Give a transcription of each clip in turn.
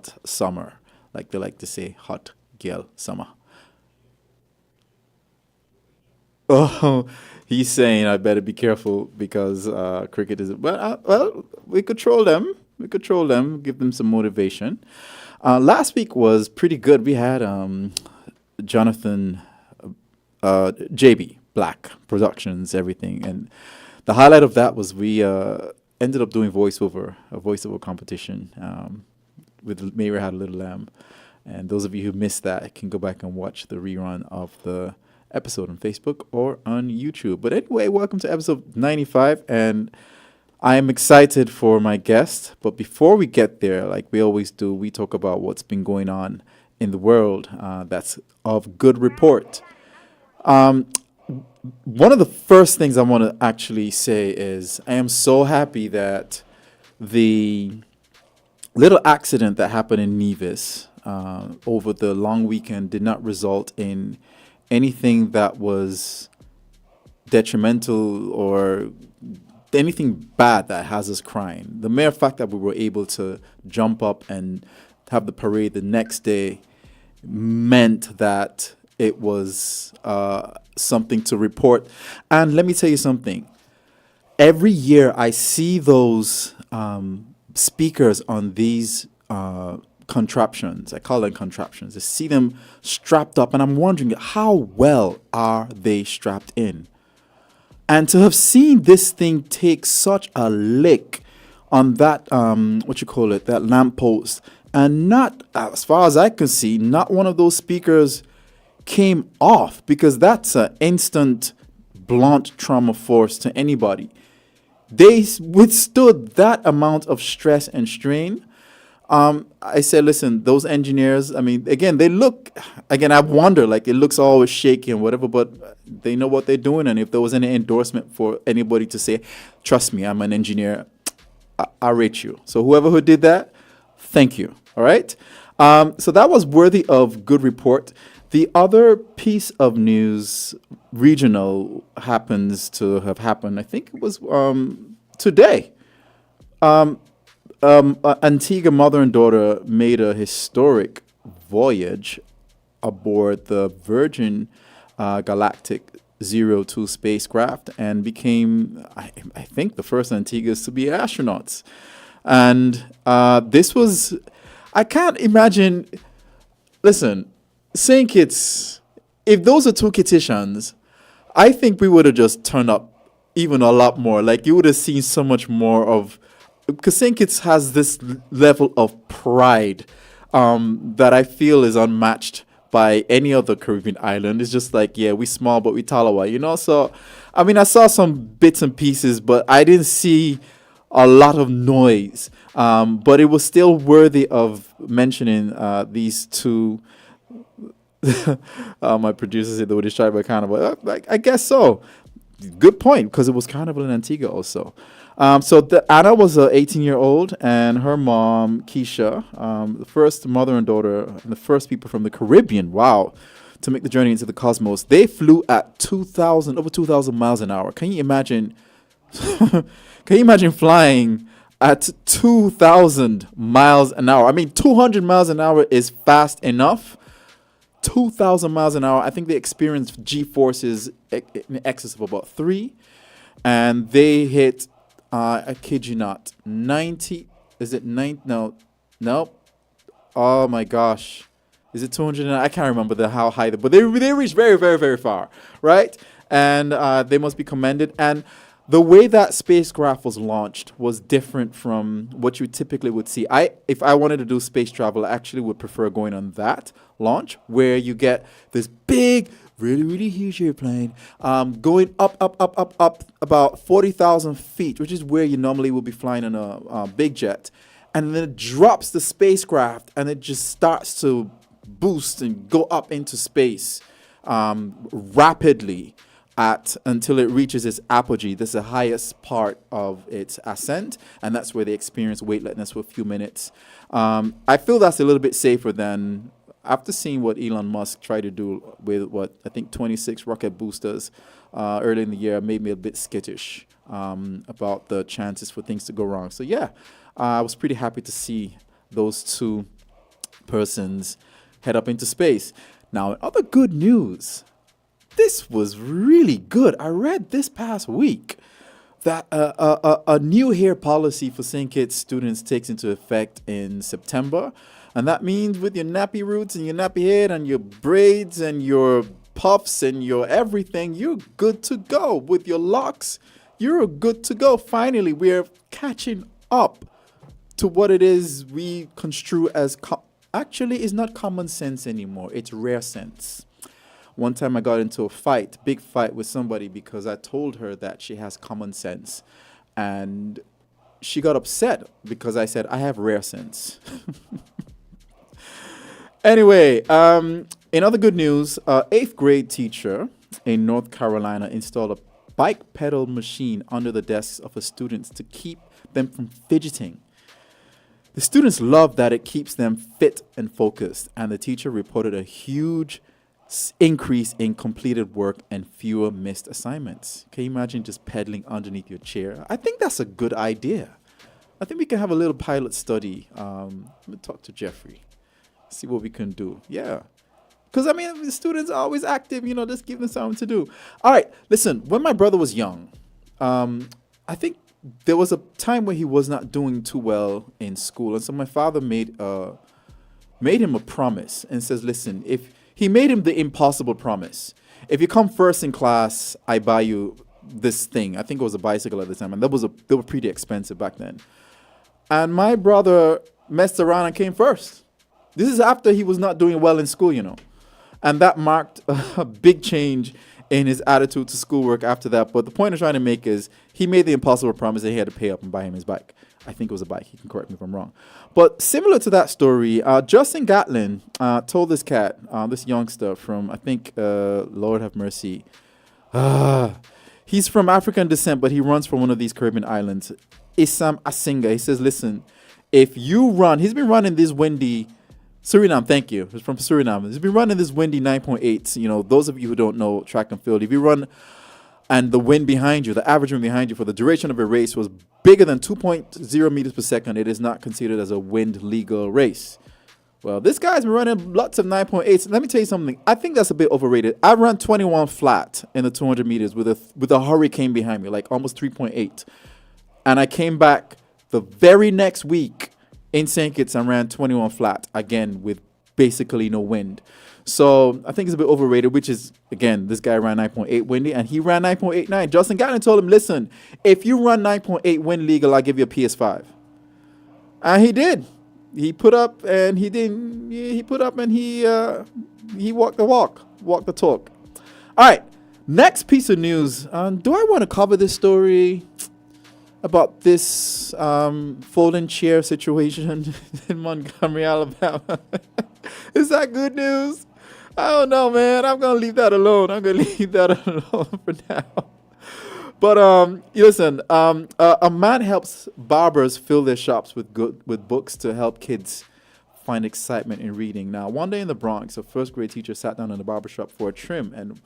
hot summer, like they like to say, hot girl summer. Oh, he's saying I better be careful because cricket is. Well, we could troll them. We could troll them, give them some motivation. Last week was pretty good. We had Jonathan, JB Black Productions, everything, and the highlight of that was we ended up doing a voiceover competition with Mayra Had a Little Lamb. And those of you who missed that can go back and watch the rerun of the episode on Facebook or on YouTube. But anyway, welcome to episode 95. And I am excited for my guest. But before we get there, like we always do, we talk about what's been going on in the world that's of good report. Um, One of the first things I want to actually say is I am so happy that the little accident that happened in Nevis over the long weekend did not result in anything that was detrimental or anything bad that has us crying. The mere fact that we were able to jump up and have the parade the next day meant that it was something to report. And let me tell you something. Every year I see those speakers on these contraptions. I call them contraptions. I see them strapped up, and I'm wondering how well are they strapped in? And to have seen this thing take such a lick on that, that lamppost, and not, as far as I can see, not one of those speakers came off, because that's an instant blunt trauma force to anybody. They withstood that amount of stress and strain. I said, listen, those engineers, I mean, again, I wonder, like, it looks always shaky and whatever, but they know what they're doing. And if there was any endorsement for anybody to say, trust me, I'm an engineer, I rate you. So whoever who did that, thank you. All right. So that was worthy of good report. The other piece of news, regional, happens to have happened. I think it was today. Antigua mother and daughter made a historic voyage aboard the Virgin Galactic 02 spacecraft and became, I think, the first Antiguas to be astronauts. And this was, I can't imagine, listen, St. Kitts, if those are two Kittitians, I think we would have just turned up even a lot more. Like, you would have seen so much more of, because St. Kitts has this level of pride that I feel is unmatched by any other Caribbean island. It's just like, yeah, we small, but we talawa, you know? So, I mean, I saw some bits and pieces, but I didn't see a lot of noise. But it was still worthy of mentioning these two. My producer said they were destroyed by Carnival. I guess so. Good point, because it was Carnival in Antigua also. Anna was an 18-year-old, and her mom, Keisha, the first mother and daughter, and the first people from the Caribbean, wow, to make the journey into the cosmos. They flew at over 2,000 miles an hour. Can you imagine? Can you imagine flying at 2,000 miles an hour? I mean, 200 miles an hour is fast enough. 2,000 miles an hour. I think they experienced G forces in excess of about 3, and they hit. I kid you not, 90. Is it 9? No. Oh my gosh, is it 200? I can't remember how high, but they reached very, very, very far, right? And they must be commended. And the way that spacecraft was launched was different from what you typically would see. If I wanted to do space travel, I actually would prefer going on that launch, where you get this big, really, really huge airplane going up about 40,000 feet, which is where you normally would be flying in a big jet. And then it drops the spacecraft, and it just starts to boost and go up into space rapidly until it reaches its apogee. This is the highest part of its ascent, and that's where they experience weightlessness for a few minutes. I feel that's a little bit safer than, after seeing what Elon Musk tried to do with I think 26 rocket boosters early in the year, made me a bit skittish about the chances for things to go wrong. So yeah, I was pretty happy to see those two persons head up into space. Now, other good news. This was really good. I read this past week that a new hair policy for St. Kitts students takes into effect in September. And that means with your nappy roots and your nappy head and your braids and your puffs and your everything, you're good to go. With your locks, you're good to go. Finally, we're catching up to what it is we construe as actually is not common sense anymore. It's rare sense. One time I got into a fight, big fight with somebody because I told her that she has common sense. And she got upset because I said, I have rare sense. Anyway, in other good news, eighth grade teacher in North Carolina installed a bike pedal machine under the desks of her students to keep them from fidgeting. The students love that it keeps them fit and focused, and the teacher reported a huge increase in completed work and fewer missed assignments. Can you imagine just pedaling underneath your chair? I think that's a good idea. I think we can have a little pilot study. Let me talk to Jeffrey, see what we can do. Yeah. Because, I mean, the students are always active, just give them something to do. All right, listen, when my brother was young, I think there was a time where he was not doing too well in school. And so my father made him a promise and says, listen, if he made him the impossible promise. If you come first in class, I buy you this thing. I think it was a bicycle at the time. And they were pretty expensive back then. And my brother messed around and came first. This is after he was not doing well in school, And that marked a big change in his attitude to schoolwork after that. But the point I'm trying to make is he made the impossible promise that he had to pay up and buy him his bike. I think it was a bike. He can correct me if I'm wrong. But similar to that story, Justin Gatlin told this cat, this youngster from, I think, Lord have mercy. He's from African descent, but he runs from one of these Caribbean islands. Isam Asinga. He says, listen, if you run, he's been running this windy, Suriname, thank you. He's from Suriname. He's been running this windy 9.8. Those of you who don't know track and field, if you run and the wind behind you, the average wind behind you for the duration of a race was bigger than 2.0 meters per second, it is not considered as a wind legal race. Well, this guy's been running lots of 9.8s. Let me tell you something. I think that's a bit overrated. I ran 21 flat in the 200 meters with a hurricane behind me, like almost 3.8. And I came back the very next week in St. Kitts and ran 21 flat, again, with basically no wind. So I think it's a bit overrated, which is, again, this guy ran 9.8 windy, and he ran 9.89. Justin Gatlin told him, listen, if you run 9.8 wind legal, I'll give you a PS5. And he did. He put up and he didn't. He put up and he walked the walk, walked the talk. All right, next piece of news. Do I want to cover this story about this folding chair situation in Montgomery, Alabama? Is that good news? I don't know, man. I'm gonna leave that alone. For now. But listen, a man helps barbers fill their shops with books to help kids find excitement in reading. Now, one day in the Bronx, a first grade teacher sat down in the barber shop for a trim, and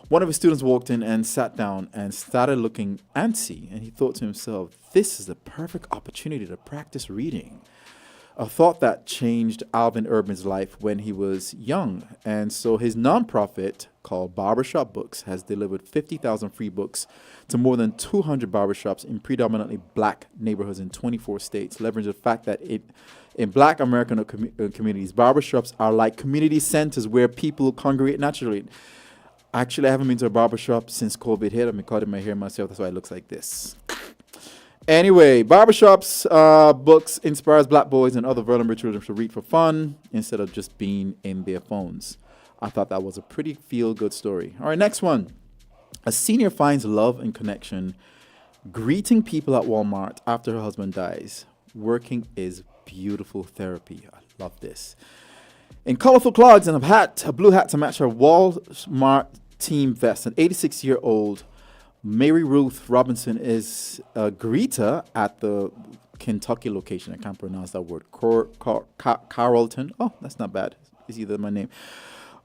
one of his students walked in and sat down and started looking antsy. And he thought to himself, this is the perfect opportunity to practice reading. A thought that changed Alvin Urban's life when he was young. And so his nonprofit called Barbershop Books has delivered 50,000 free books to more than 200 barbershops in predominantly black neighborhoods in 24 states, leveraging the fact that in black American communities, barbershops are like community centers where people congregate naturally. Actually, I haven't been to a barbershop since COVID hit. I've been cutting my hair myself. That's why it looks like this. Anyway, Barbershops Books inspires black boys and other vulnerable children to read for fun instead of just being in their phones. I thought that was a pretty feel-good story. All right, next one. A senior finds love and connection greeting people at Walmart after her husband dies. Working is beautiful therapy. I love this. In colorful clogs and a blue hat to match her Walmart team vest, an 86-year-old Mary Ruth Robinson is a greeter at the Kentucky location. I can't pronounce that word. Carrollton. Oh, that's not bad. It's either my name.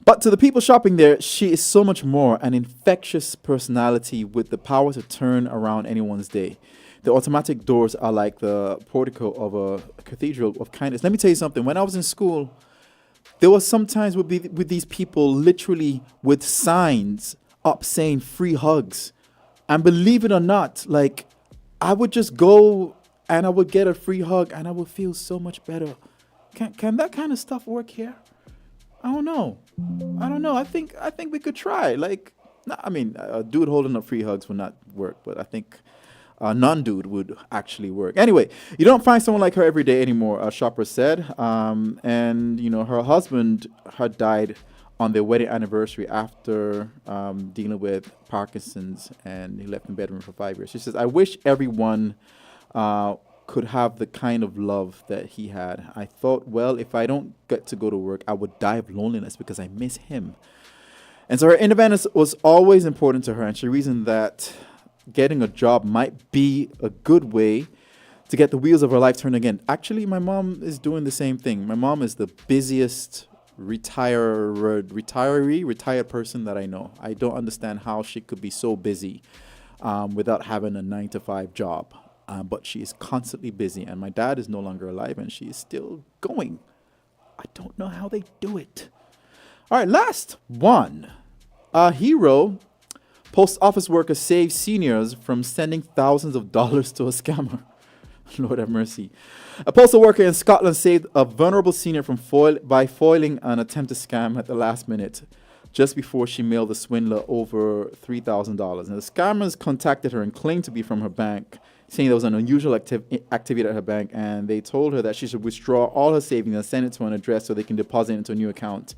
But to the people shopping there, she is so much more, an infectious personality with the power to turn around anyone's day. The automatic doors are like the portico of a cathedral of kindness. Let me tell you something. When I was in school, there was sometimes with these people literally with signs up saying free hugs. And believe it or not, like I would just go and I would get a free hug and I would feel so much better. Can that kind of stuff work here? I don't know. I think we could try. Like, I mean, a dude holding up free hugs would not work, but I think a non-dude would actually work. Anyway, you don't find someone like her every day anymore, a shopper said. And, you know, her husband had died on their wedding anniversary after dealing with Parkinson's, and he left in bedroom for 5 years. She says, I wish everyone could have the kind of love that he had. I thought, well, if I don't get to go to work, I would die of loneliness because I miss him. And so her independence was always important to her, and she reasoned that getting a job might be a good way to get the wheels of her life turned again. Actually, my mom is doing the same thing. My mom is the busiest retired person that I know. I don't understand how she could be so busy without having a 9-to-5 job. But she is constantly busy, and my dad is no longer alive, and she is still going. I don't know how they do it. All right, last one. A hero. Post office worker saves seniors from sending thousands of dollars to a scammer. Lord have mercy. A postal worker in Scotland saved a vulnerable senior from by foiling an attempted scam at the last minute, just before she mailed the swindler over $3,000. And the scammers contacted her and claimed to be from her bank, saying there was an unusual activity at her bank, and they told her that she should withdraw all her savings and send it to an address so they can deposit it into a new account.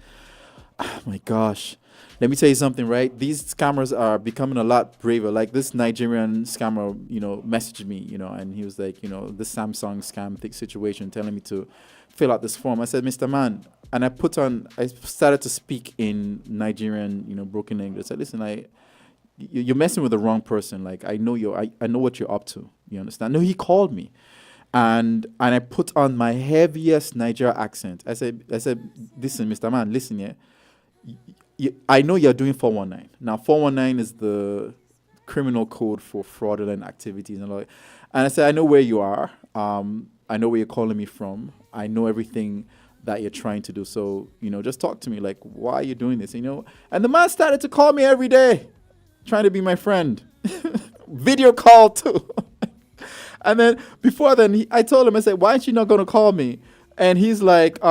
Oh my gosh. Let me tell you something, right? These scammers are becoming a lot braver. Like this Nigerian scammer, messaged me, and he was like, this Samsung scam situation, telling me to fill out this form. I said, Mr. Man, and I started to speak in Nigerian, broken English. I said, listen, you're messing with the wrong person. Like, I know I know what you're up to. You understand? No, he called me. And I put on my heaviest Niger accent. I said, listen, Mr. Man, listen here. I know you're doing 419. Now, 419 is the criminal code for fraudulent activities and all that. And I said, I know where you are. I know where you're calling me from. I know everything that you're trying to do. So, just talk to me. Like, why are you doing this? And the man started to call me every day, trying to be my friend. Video call too. And then before then, I told him, I said, why aren't you not going to call me? And he's like,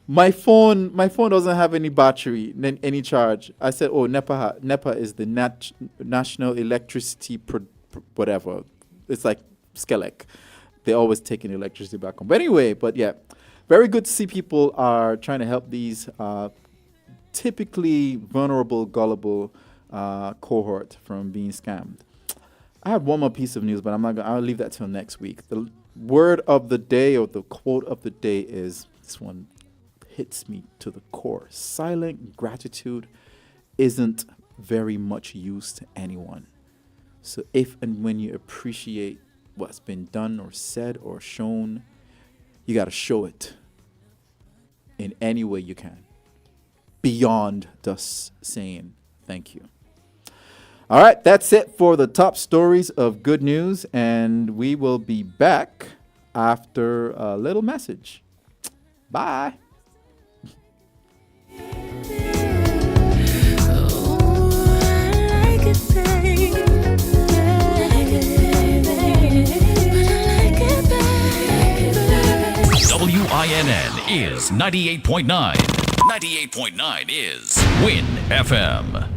my phone doesn't have any battery, any charge. I said, oh, NEPA is the National Electricity whatever. It's like Skelec. They're always taking electricity back home. But anyway, yeah, very good to see people are trying to help these typically vulnerable, gullible cohort from being scammed. I have one more piece of news, but I'll leave that till next week. The word of the day, or the quote of the day, is this one. Hits me to the core. Silent gratitude isn't very much use to anyone. So if and when you appreciate what's been done or said or shown, you got to show it in any way you can, beyond just saying thank you. All right, that's it for the top stories of good news, and we will be back after a little message. Bye. WINN is 98.9. 98.9 is WIN FM.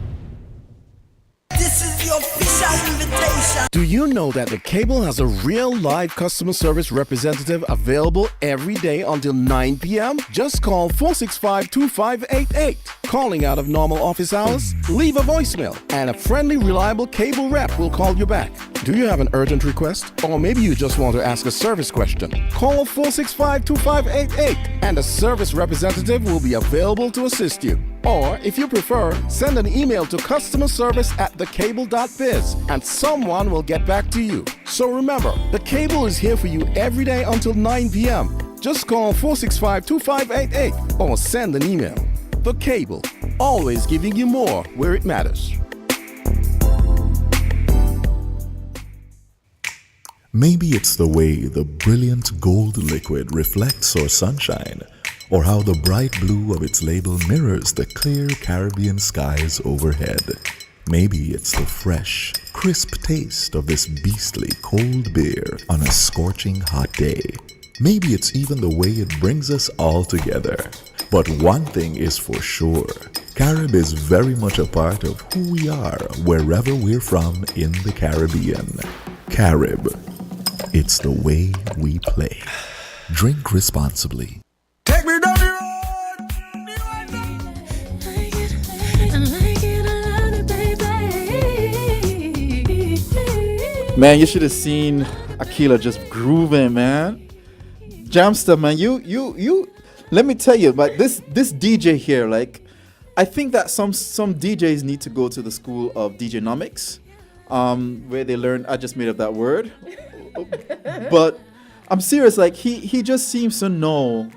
This is your official invitation. Do you know that the cable has a real live customer service representative available every day until 9 p.m.? Just call 465-2588. Calling out of normal office hours? Leave a voicemail and a friendly, reliable cable rep will call you back. Do you have an urgent request? Or maybe you just want to ask a service question? Call 465-2588 and a service representative will be available to assist you. Or, if you prefer, send an email to customerservice@thecable.biz and someone will get back to you. So remember, the cable is here for you every day until 9 p.m. Just call 465-2588 or send an email. The Cable, always giving you more where it matters. Maybe it's the way the brilliant gold liquid reflects our sunshine, or how the bright blue of its label mirrors the clear Caribbean skies overhead. Maybe it's the fresh, crisp taste of this beastly cold beer on a scorching hot day. Maybe it's even the way it brings us all together. But one thing is for sure, Carib is very much a part of who we are wherever we're from in the Caribbean. Carib, it's the way we play. Drink responsibly. Take me down the road. Man, you should have seen Akila just grooving, man. Jamster, man, you. Let me tell you, but this DJ here, like, I think that some DJs need to go to the school of DJnomics, where they learn. I just made up that word, but I'm serious. Like, he just seems to know.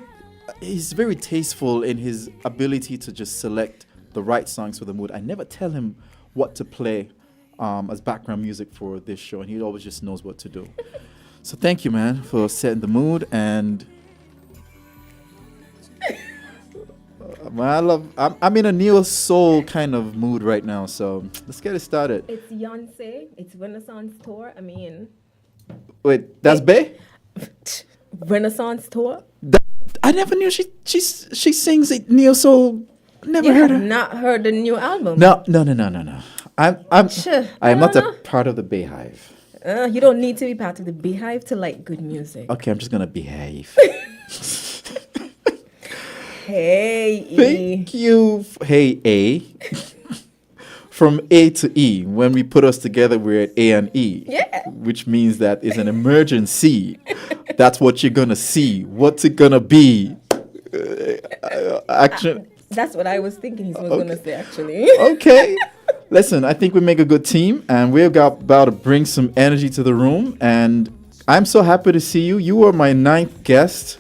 He's very tasteful in his ability to just select the right songs for the mood. I never tell him what to play as background music for this show, and he always just knows what to do. So thank you, man, for setting the mood. And man, I'm in a neo soul kind of mood right now, so let's get it started. It's Beyonce. It's Renaissance tour. I mean, Wait, that's Bay? Renaissance tour. I never knew she sings a neo soul. Never You heard have her. not heard the new album. No. I'm Sure, I am I not don't a part of the Bayhive. You don't need to be part of the Beehive to like good music. Okay, I'm just gonna behave. Hey, E. Thank you. Hey, A. From A to E. When we put us together, we're at A and E. Yeah. Which means that it's an emergency. That's what you're gonna see. What's it gonna be? Action. That's what I was thinking he was going to say, actually. Okay. Listen, I think we make a good team, and we're about to bring some energy to the room. And I'm so happy to see you. You were my 9th guest.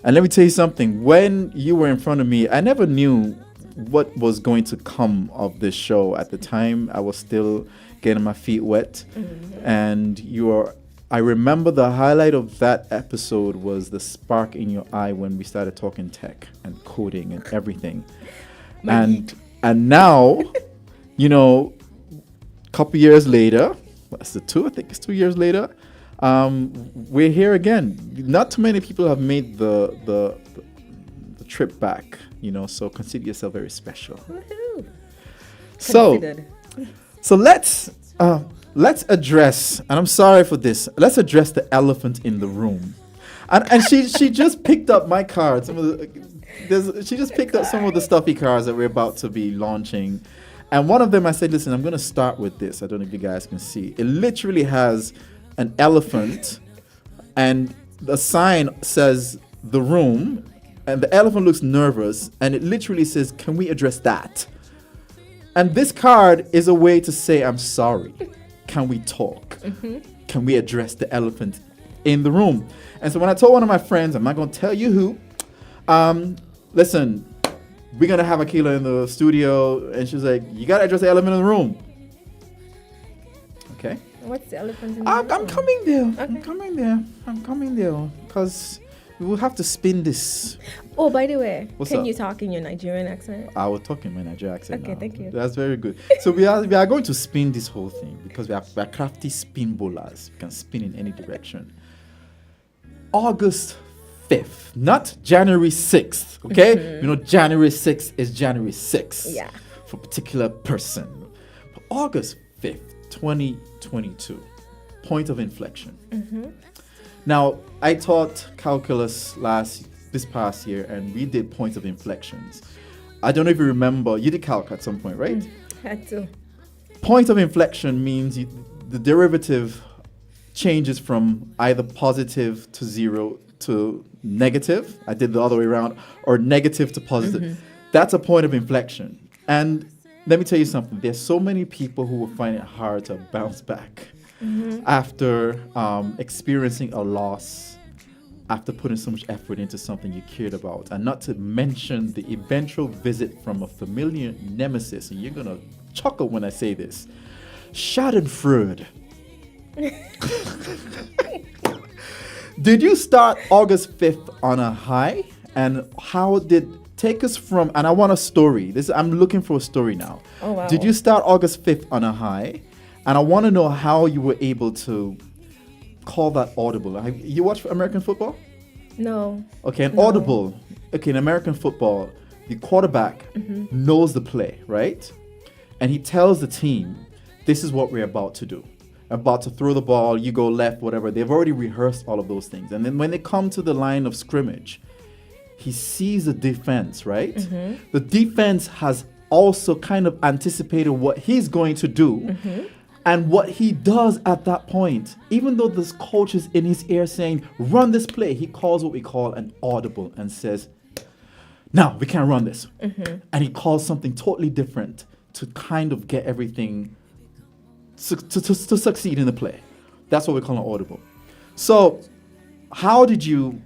And let me tell you something. When you were in front of me, I never knew what was going to come of this show. At the time, I was still getting my feet wet. Mm-hmm. And I remember the highlight of that episode was the spark in your eye when we started talking tech and coding and everything. And now, a couple years later, I think it's 2 years later, we're here again. Not too many people have made the trip back, so consider yourself very special. Woohoo. So let's address, and I'm sorry for this, let's address the elephant in the room. And she just picked up my cards. She just picked up some of the stuffy cards that we're about to be launching. And one of them, I said, listen, I'm going to start with this. I don't know if you guys can see. It literally has an elephant, and the sign says the room, and the elephant looks nervous, and it literally says, can we address that? And this card is a way to say, I'm sorry. Can we talk? Mm-hmm. Can we address the elephant in the room? And so when I told one of my friends, I'm not going to tell you who, listen, we're going to have Akila in the studio. And she was like, you got to address the elephant in the room. Okay. What's the elephant in the room? I'm coming there. Okay. I'm coming there. Because we will have to spin this. Oh, by the way, What's can up? you talk in your Nigerian accent? I will talk in my Nigerian accent Okay, now. thank you. That's very good. So we are going to spin this whole thing because we are crafty spin bowlers. We can spin in any direction. August 5th, not January 6th, okay? Mm-hmm. January 6th is January 6th. Yeah. For a particular person. But August 5th, 2022, point of inflection. Mm-hmm. Now, I taught calculus this past year, and we did points of inflections. I don't know if you remember, you did calc at some point, right? Had to. Point of inflection means the derivative changes from either positive to 0 to negative. I did the other way around, or negative to positive. Mm-hmm. That's a point of inflection. And let me tell you something. There's so many people who will find it hard to bounce back after experiencing a loss, after putting so much effort into something you cared about, and not to mention the eventual visit from a familiar nemesis. And you're going to chuckle when I say this. Schadenfreude. Did you start August 5th on a high And how did take us from? And I want a story. I'm looking for a story now. Oh, wow. Did you start August 5th on a high? And I want to know how you were able to call that audible. You watch American football? No. Okay, an No. audible. Okay, in American football, the quarterback knows the play, right? And he tells the team, this is what we're about to do. About to throw the ball, you go left, whatever. They've already rehearsed all of those things. And then when they come to the line of scrimmage, he sees the defense, right? The defense has also kind of anticipated what he's going to do. And what he does at that point, even though this coach is in his ear saying, run this play, he calls what we call an audible and says, no, we can't run this. And he calls something totally different to kind of get everything to succeed in the play. That's what we call an audible. So how did you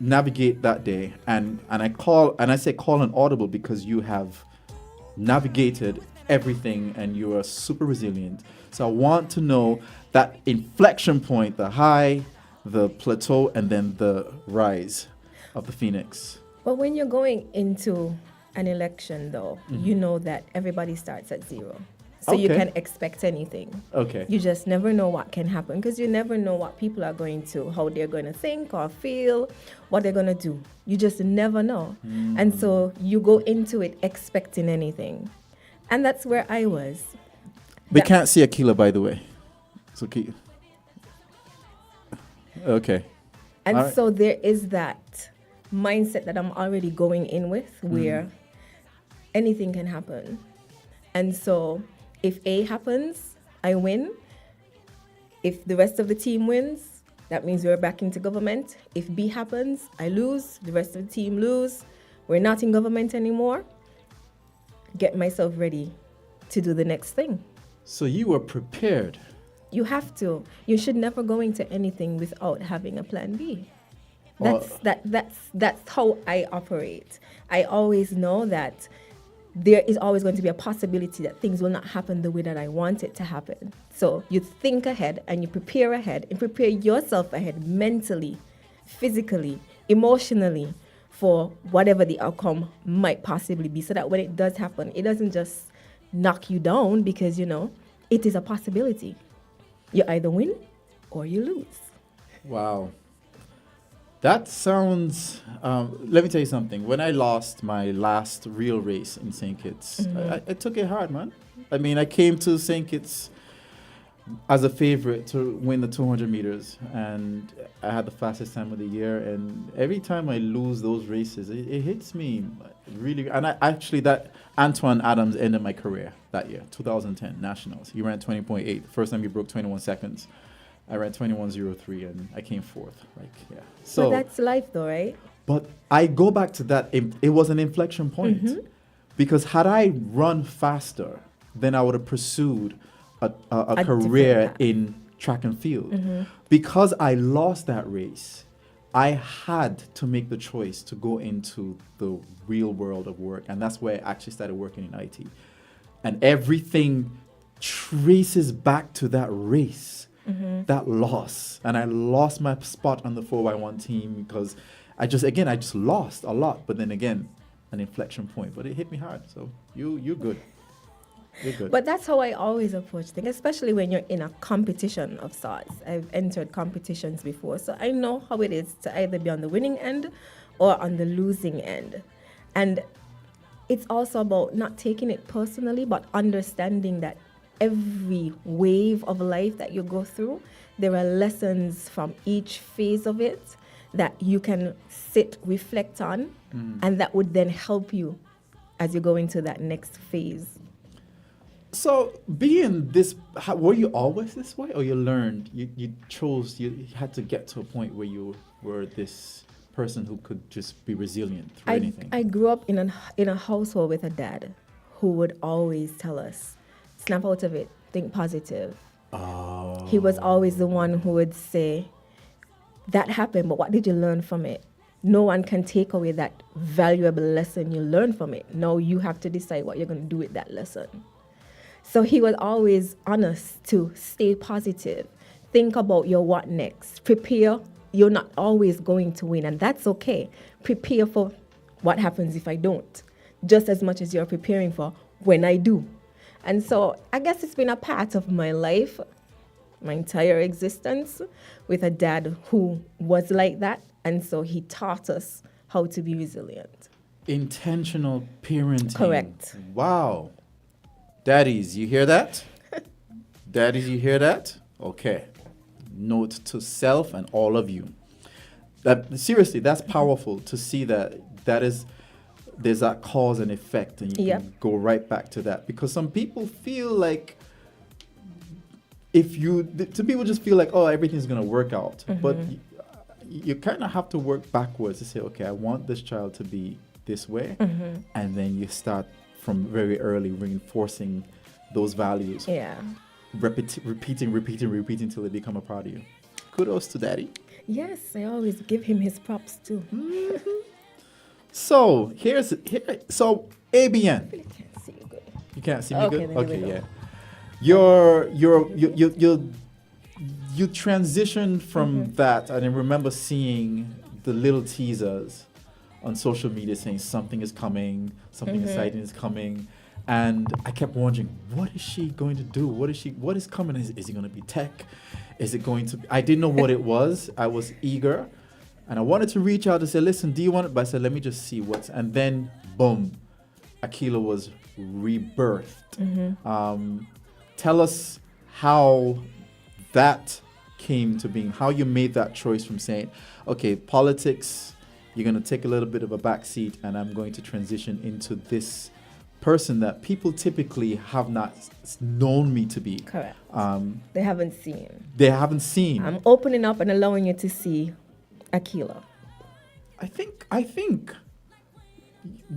navigate that day? And I say call an audible because you have navigated everything and you are super resilient. So I want to know that inflection point, the high, the plateau, and then the rise of the phoenix. But when you're going into an election, though, you know that everybody starts at zero. So you Okay. can expect anything. Okay. You just never know what can happen because you never know what people are going to, how they're going to think or feel, what they're going to do. You just never know. And so you go into it expecting anything. And that's where I was. We That- can't see Akila, by the way. So keep. Okay. And All right. so there is that mindset that I'm already going in with where anything can happen. And so if A happens, I win. If the rest of the team wins, that means we're back into government. If B happens, I lose, the rest of the team lose. We're not in government anymore. Get myself ready to do the next thing. So you were prepared. You have to. You should never go into anything without having a plan B. Well- That's how I operate. I always know that there is always going to be a possibility that things will not happen the way that I want it to happen. So you think ahead and you prepare ahead and prepare yourself ahead mentally, physically, emotionally for whatever the outcome might possibly be so that when it does happen, it doesn't just knock you down because, it is a possibility. You either win or you lose. Wow. That sounds. Let me tell you something. When I lost my last real race in St. Kitts, I took it hard, man. I mean, I came to St. Kitts as a favorite to win the 200 meters, and I had the fastest time of the year. And every time I lose those races, it hits me really. And that Antoine Adams ended my career that year, 2010 Nationals. He ran 20.8. First time he broke 21 seconds. I ran 21.03 and I came fourth. So So, that's life though, right? but I go back to that. It was an inflection point because had I run faster, then I would have pursued a A career different path. in track and field. Because I lost that race, I had to make the choice to go into the real world of work. And that's where I actually started working in IT. And everything traces back to that race, that loss. And I lost my spot on the 4x1 team because I just lost a lot. But then again, an inflection point. But it hit me hard. So you're good. You're good. But that's how I always approach things, especially when you're in a competition of sorts. I've entered competitions before, so I know how it is to either be on the winning end or on the losing end. And it's also about not taking it personally, but understanding that every wave of life that you go through, there are lessons from each phase of it that you can sit, reflect on, and that would then help you as you go into that next phase. So being this, were you always this way, or you learned? You chose. You had to get to a point where you were this person who could just be resilient through anything. I grew up in a household with a dad who would always tell us, snap out of it, think positive. Oh. He was always the one who would say, that happened, but what did you learn from it? No one can take away that valuable lesson you learned from it. Now you have to decide what you're going to do with that lesson. So he was always honest to stay positive. Think about your what next. Prepare you're not always going to win, and that's okay. Prepare for what happens if I don't, just as much as you're preparing for when I do. And so I guess it's been a part of my life, my entire existence, with a dad who was like that. And so he taught us how to be resilient. Intentional parenting. Correct. Wow. Daddies, you hear that? Daddies, you hear that? Okay. Note to self and all of you. That seriously, that's powerful to see that there's that cause and effect, and you can go right back to that. Because some people feel like some people just feel like, oh, everything's gonna work out. But you kind of have to work backwards to say, okay, I want this child to be this way, and then you start from very early reinforcing those values. Yeah. Repeating till they become a part of you. Kudos to daddy. Yes, I always give him his props too. So so ABN. I can't see you good. You can't see me Okay, good? then Okay, we yeah. You transitioned from that, and I remember seeing the little teasers on social media saying something is coming, something exciting is coming. And I kept wondering, what is she going to do? What is coming? Is it going to be tech? Is it going to be, I didn't know what it was. I was eager. And I wanted to reach out and say, listen, do you want it? But I said, let me just see and then, boom, Aquila was rebirthed. Tell us how that came to being, how you made that choice from saying, okay, politics, you're going to take a little bit of a backseat, and I'm going to transition into this person that people typically have not known me to be. Correct. They haven't seen. They haven't seen. I'm opening up and allowing you to see Aquila. I think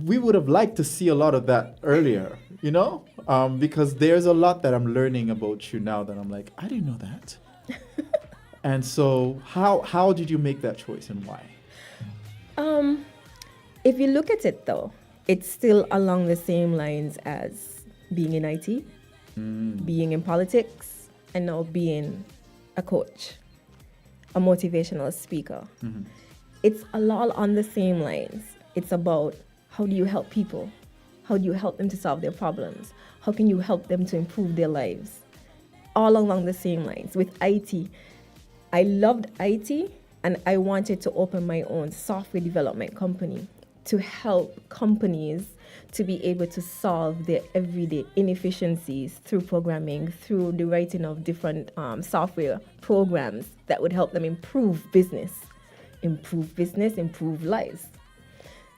we would have liked to see a lot of that earlier, because there's a lot that I'm learning about you now that I'm like, I didn't know that. And so how did you make that choice, and why? If you look at it though, it's still along the same lines as being in IT, being in politics, and now being a coach, a motivational speaker. It's a lot on the same lines. It's about, how do you help people? How do you help them to solve their problems? How can you help them to improve their lives? All along the same lines. With IT, I loved IT, and I wanted to open my own software development company to help companies to be able to solve their everyday inefficiencies through programming, through the writing of different software programs that would help them improve business, improve lives.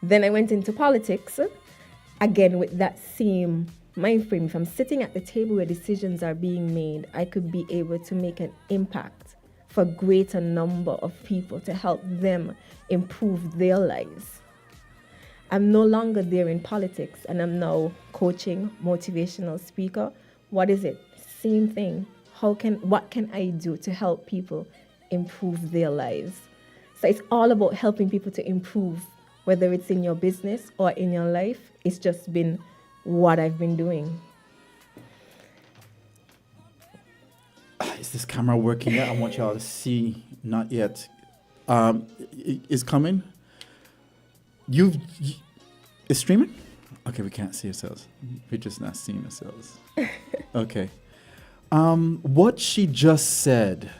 Then I went into politics, again with that same mind frame. If I'm sitting at the table where decisions are being made, I could be able to make an impact for a greater number of people to help them improve their lives. I'm no longer there in politics, and I'm now coaching, motivational speaker. What is it? Same thing. What can I do to help people improve their lives? So it's all about helping people to improve, whether it's in your business or in your life. It's just been what I've been doing. Is this camera working yet? I want y'all to see. Not yet. Is coming. It's streaming? Okay, we can't see ourselves. We're just not seeing ourselves. Okay. What she just said,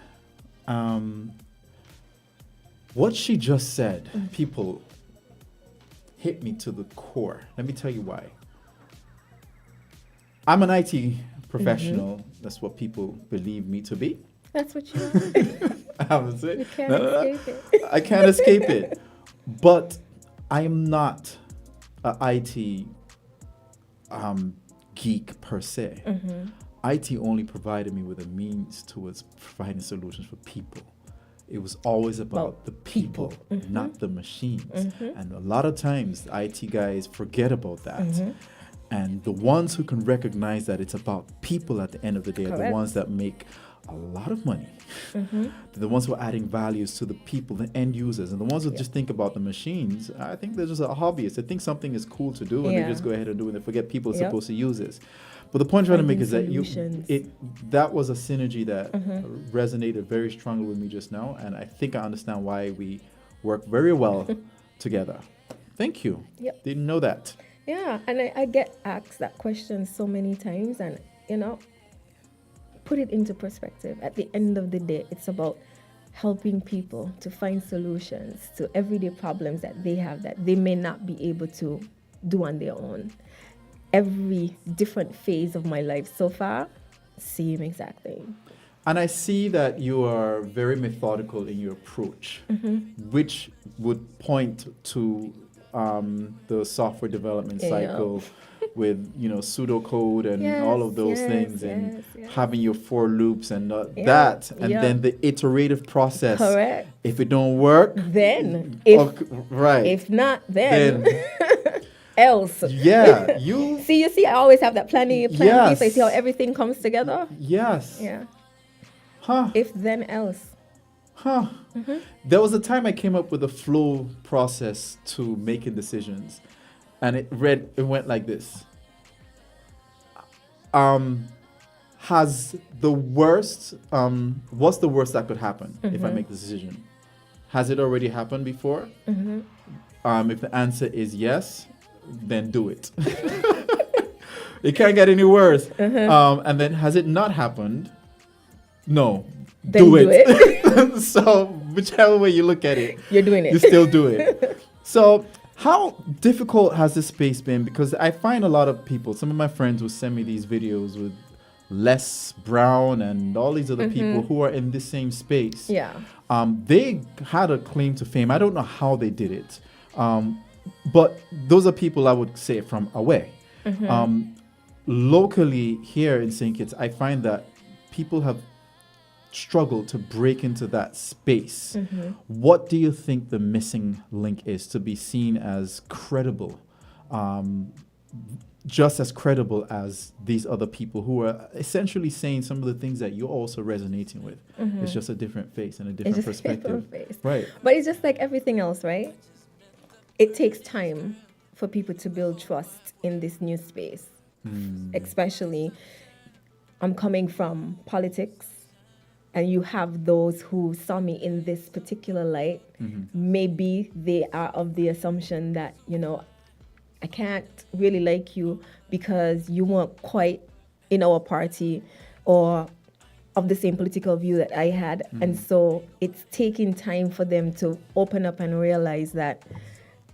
people, hit me to the core. Let me tell you why. I'm an IT professional. That's what people believe me to be. That's what you are. I haven't said. You can't escape it. I can't escape it. But I am not an IT geek per se. IT only provided me with a means towards providing solutions for people. It was always about the people, not the machines. And a lot of times, IT guys forget about that. And the ones who can recognize that it's about people at the end of the day are the ones that make a lot of money. They're the ones who are adding values to the people, the end users, and the ones who just think about the machines. I think they're just a hobbyist. They think something is cool to do, and they just go ahead and do it. And they forget people are supposed to use this. But the point I'm trying to make is that that was a synergy that resonated very strongly with me just now, and I think I understand why we work very well together. Thank you. Yep. Didn't know that. Yeah, and I get asked that question so many times, and put it into perspective. At the end of the day, it's about helping people to find solutions to everyday problems that they have that they may not be able to do on their own. Every different phase of my life so far, same exact thing. And I see that you are very methodical in your approach, which would point to the software development cycle with pseudocode and all of those things, and having your for loops and that, and then the iterative process. Correct. If it don't work, Then, if not, then else. Yeah, you see, I always have that plan B, so I see how everything comes together. Yes. Yeah. Huh. If then else. Huh. There was a time I came up with a flow process to making decisions, and it went like this. Has the worst what's the worst that could happen if I make the decision? Has it already happened before? If the answer is yes, then do it. It can't get any worse. And then has it not happened? No. Then do it. So whichever way you look at it, you're doing it. You still do it. So how difficult has this space been? Because I find a lot of people, some of my friends will send me these videos with Les Brown and all these other people who are in this same space. Yeah. They had a claim to fame. I don't know how they did it. But those are people I would say from away. Locally here in St. Kitts, I find that people have struggled to break into that space. What do you think the missing link is to be seen as credible, just as credible as these other people who are essentially saying some of the things that you're also resonating with? It's just a different face and a different perspective. Right. But it's just like everything else, right? It takes time for people to build trust in this new space. Especially, I'm coming from politics, and you have those who saw me in this particular light. Maybe they are of the assumption that, I can't really like you because you weren't quite in our party or of the same political view that I had. And so it's taking time for them to open up and realize that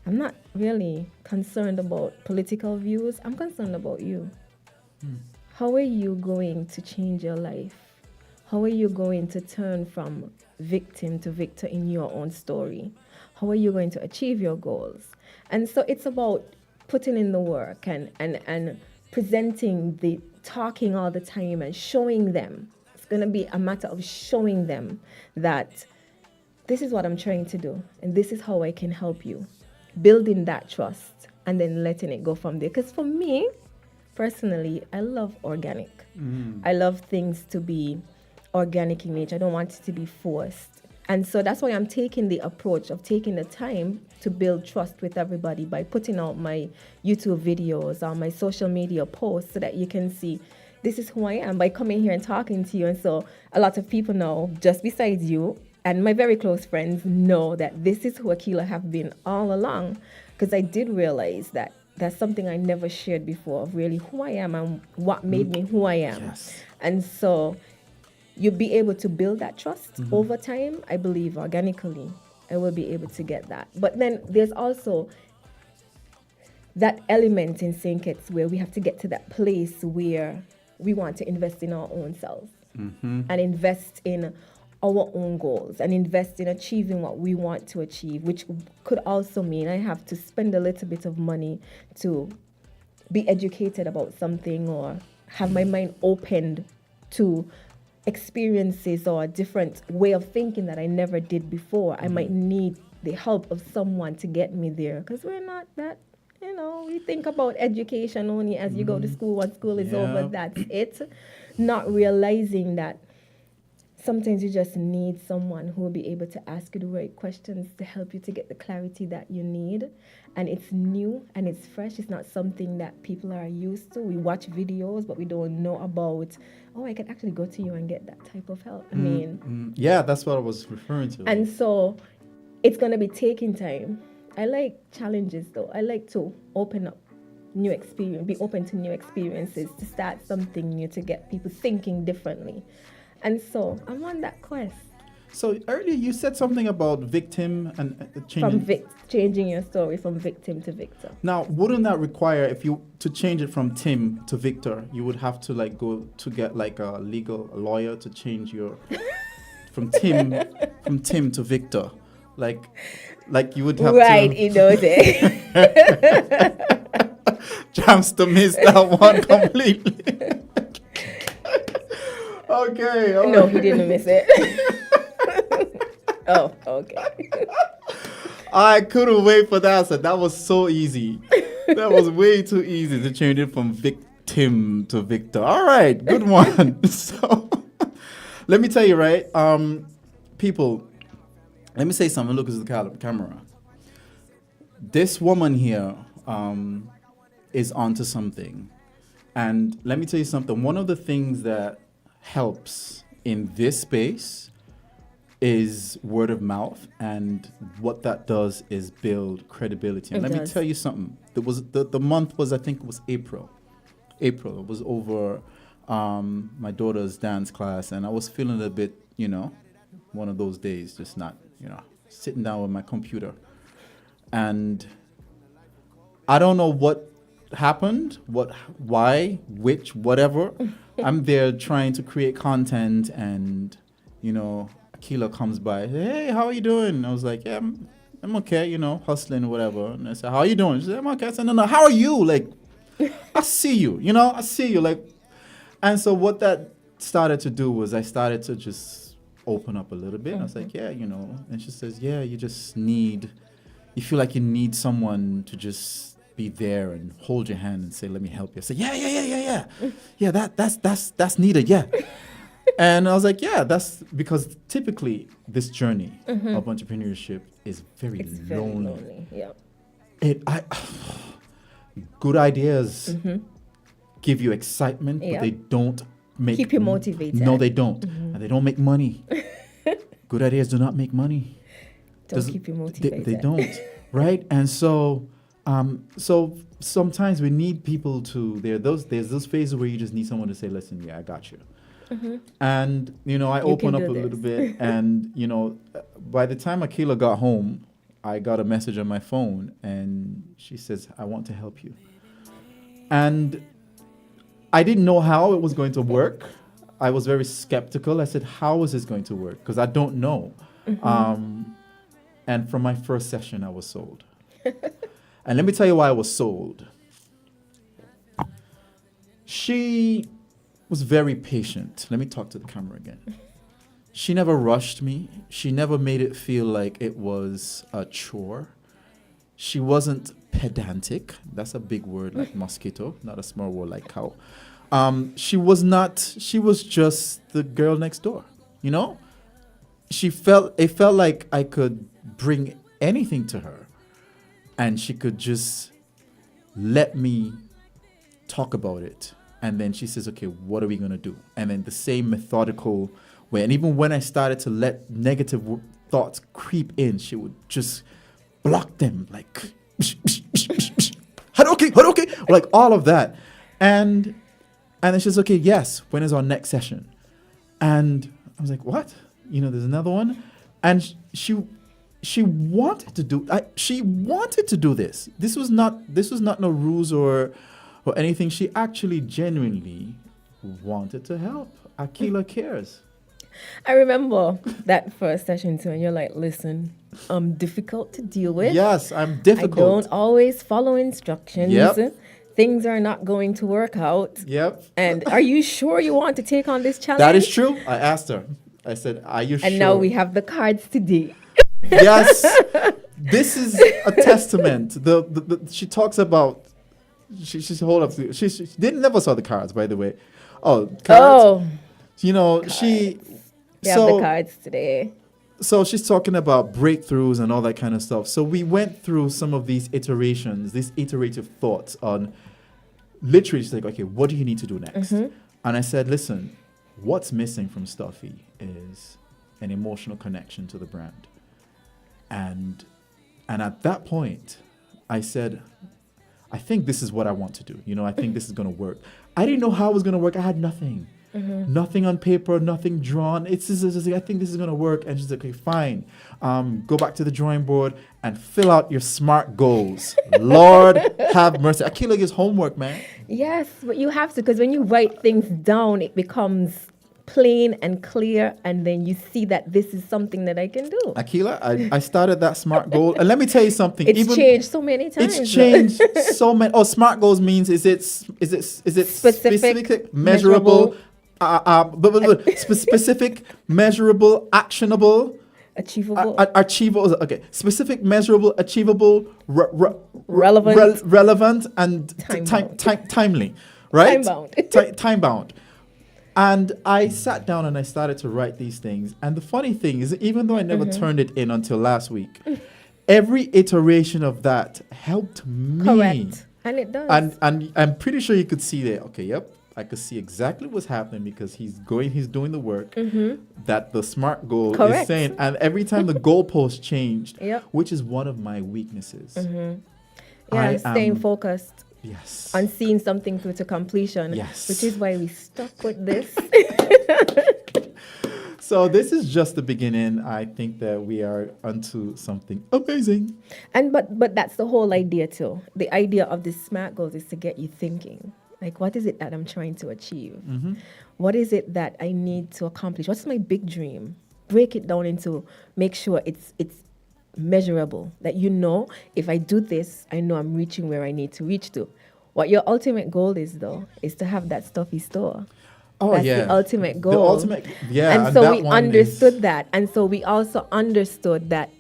I'm not really concerned about political views. I'm concerned about you. How are you going to change your life? How are you going to turn from victim to victor in your own story? How are you going to achieve your goals? And so it's about putting in the work and presenting the talking all the time and showing them. It's going to be a matter of showing them that this is what I'm trying to do and this is how I can help you. Building that trust and then letting it go from there. Because for me, personally, I love organic. I love things to be organic in nature. I don't want it to be forced. And so that's why I'm taking the approach of taking the time to build trust with everybody by putting out my YouTube videos or my social media posts so that you can see this is who I am by coming here and talking to you. And so a lot of people know, just besides you and my very close friends, know that this is who Akila have been all along, because I did realize that that's something I never shared before, of really who I am and what made me who I am. Yes. And so you'll be able to build that trust over time. I believe organically I will be able to get that. But then there's also that element in St. Kitts where we have to get to that place where we want to invest in our own selves and invest in our own goals and invest in achieving what we want to achieve, which could also mean I have to spend a little bit of money to be educated about something or have my mind opened to experiences or a different way of thinking that I never did before. I might need the help of someone to get me there, because we're not that, we think about education only as you go to school. Once school is over, that's it. Not realizing that sometimes you just need someone who will be able to ask you the right questions to help you to get the clarity that you need. And it's new and it's fresh. It's not something that people are used to. We watch videos, but we don't know about, oh, I can actually go to you and get that type of help. I mean, Yeah, that's what I was referring to. and so it's going to be taking time. I like challenges though. I like to open up new experience, be open to new experiences, to start something new, to get people thinking differently. And so I'm on that quest So earlier you said something about victim and changing. from changing your story from victim to victor. Now, wouldn't that require, if you to change it from Tim to Victor, you would have to like go to get like a lawyer to change your from Tim to Victor, like you would have Right, to. in those days. Chance to miss that one completely. Okay. all No, right. he didn't miss it. Oh, okay. I couldn't wait for that. So that was so easy. That was way too easy to change it from victim to Victor. All right, good one. So let me tell you, right? People, let me say something. Look at the camera. This woman here is onto something. And let me tell you something. One of the things that helps in this space is word of mouth, and what that does is build credibility. And It let me does. tell you something. There was the month was, I think it was April. It was over my daughter's dance class, and I was feeling a bit, one of those days, just not, sitting down with my computer. And I don't know what happened, why, which, whatever. I'm there trying to create content, and Akila comes by. Hey, how are you doing? I was like, yeah, I'm okay, hustling or whatever. And I said, how are you doing? She said, I'm okay. I said, no, how are you? Like, I see you, I see you. Like, and so what that started to do was I started to just open up a little bit. I was like, yeah, and she says, yeah, you feel like you need someone to just be there and hold your hand and say, let me help you. I said, yeah. Yeah, that's needed, yeah. And I was like, yeah, that's because typically this journey of entrepreneurship is very It's very lonely. lonely. Yeah. Good ideas give you excitement, Yeah. but they don't make Keep you motivated. No, they don't, and they don't make money. Good ideas do not make money. Don't keep you motivated. They don't, right? And so, so sometimes we need people to. There's those phases where you just need someone to say, "Listen, yeah, I got you." And I open up can a do little this. bit, and by the time Akila got home, I got a message on my phone, and she says, "I want to help you." And I didn't know how it was going to work. I was very skeptical. I said, "How is this going to work?" Because I don't know. And from my first session, I was sold. And let me tell you why I was sold. She was very patient. Let me talk to the camera again. She never rushed me. She never made it feel like it was a chore. She wasn't pedantic. That's a big word like mosquito, not a small word like cow. She was just the girl next door, It felt like I could bring anything to her and she could just let me talk about it. And then she says, okay, what are we going to do? And then the same methodical way. And even when I started to let negative thoughts creep in, she would just block them like, Hadoke, like all of that. And then she says, okay, yes, when is our next session? And I was like, what? There's another one. And she wanted to do this. This was not no rules or anything. She actually genuinely wanted to help. Akila cares. I remember that first session too, and you're like, listen, I'm difficult to deal with. Yes, I'm I difficult. don't always follow instructions. Yep. Things are not going to work out. Yep. And are you sure you want to take on this challenge? That is true. I asked her. I said, are you sure? And now we have the cards today. Yes. This is a testament. She talks about she's hold up. She never saw the cards, by the way. Oh, cards. Oh, She They have the cards today. So she's talking about breakthroughs and all that kind of stuff. So we went through some of these iterations, these iterative thoughts on literally just like, okay, what do you need to do next? And I said, listen, what's missing from Stuffy is an emotional connection to the brand. And at that point, I said, I think this is what I want to do. You know, I think this is going to work. I didn't know how it was going to work. I had nothing. Nothing on paper, nothing drawn. It's just like, I think this is going to work. And she's like, okay, fine. Go back to the drawing board and fill out your SMART goals. Lord have mercy. Akila gives homework, man. Yes, but you have to, because when you write things down, it becomes plain and clear, and then you see that this is something that I can do. Akila, I started that SMART goal. And let me tell you something. It's changed so many times. It's changed so many. Oh, SMART goals means is it specific, measurable, specific, measurable, actionable, achievable, achievable. Okay, specific, measurable, achievable, relevant, and timely. Right? Time bound. And I sat down and I started to write these things. And the funny thing is, even though I never turned it in until last week, every iteration of that helped me. Correct. And it does. And I'm pretty sure you could see there. Okay, yep. I could see exactly what's happening because he's doing the work that the SMART goal is saying. And every time the goalpost changed, which is one of my weaknesses. Yeah, staying focused. Yes. On seeing something through to completion. Yes. Which is why we stuck with this. So this is just the beginning. I think that we are onto something amazing. And but that's the whole idea too. The idea of the SMART goals is to get you thinking. Like, what is it that I'm trying to achieve? What is it that I need to accomplish? What's my big dream? Break it down into, make sure it's measurable, that you know, if I do this, I know I'm reaching where I need to reach to. What your ultimate goal is, though, is to have that Stuffy store. Oh, That's yeah. the ultimate goal. The ultimate, yeah. And so we understood that. And so we also understood that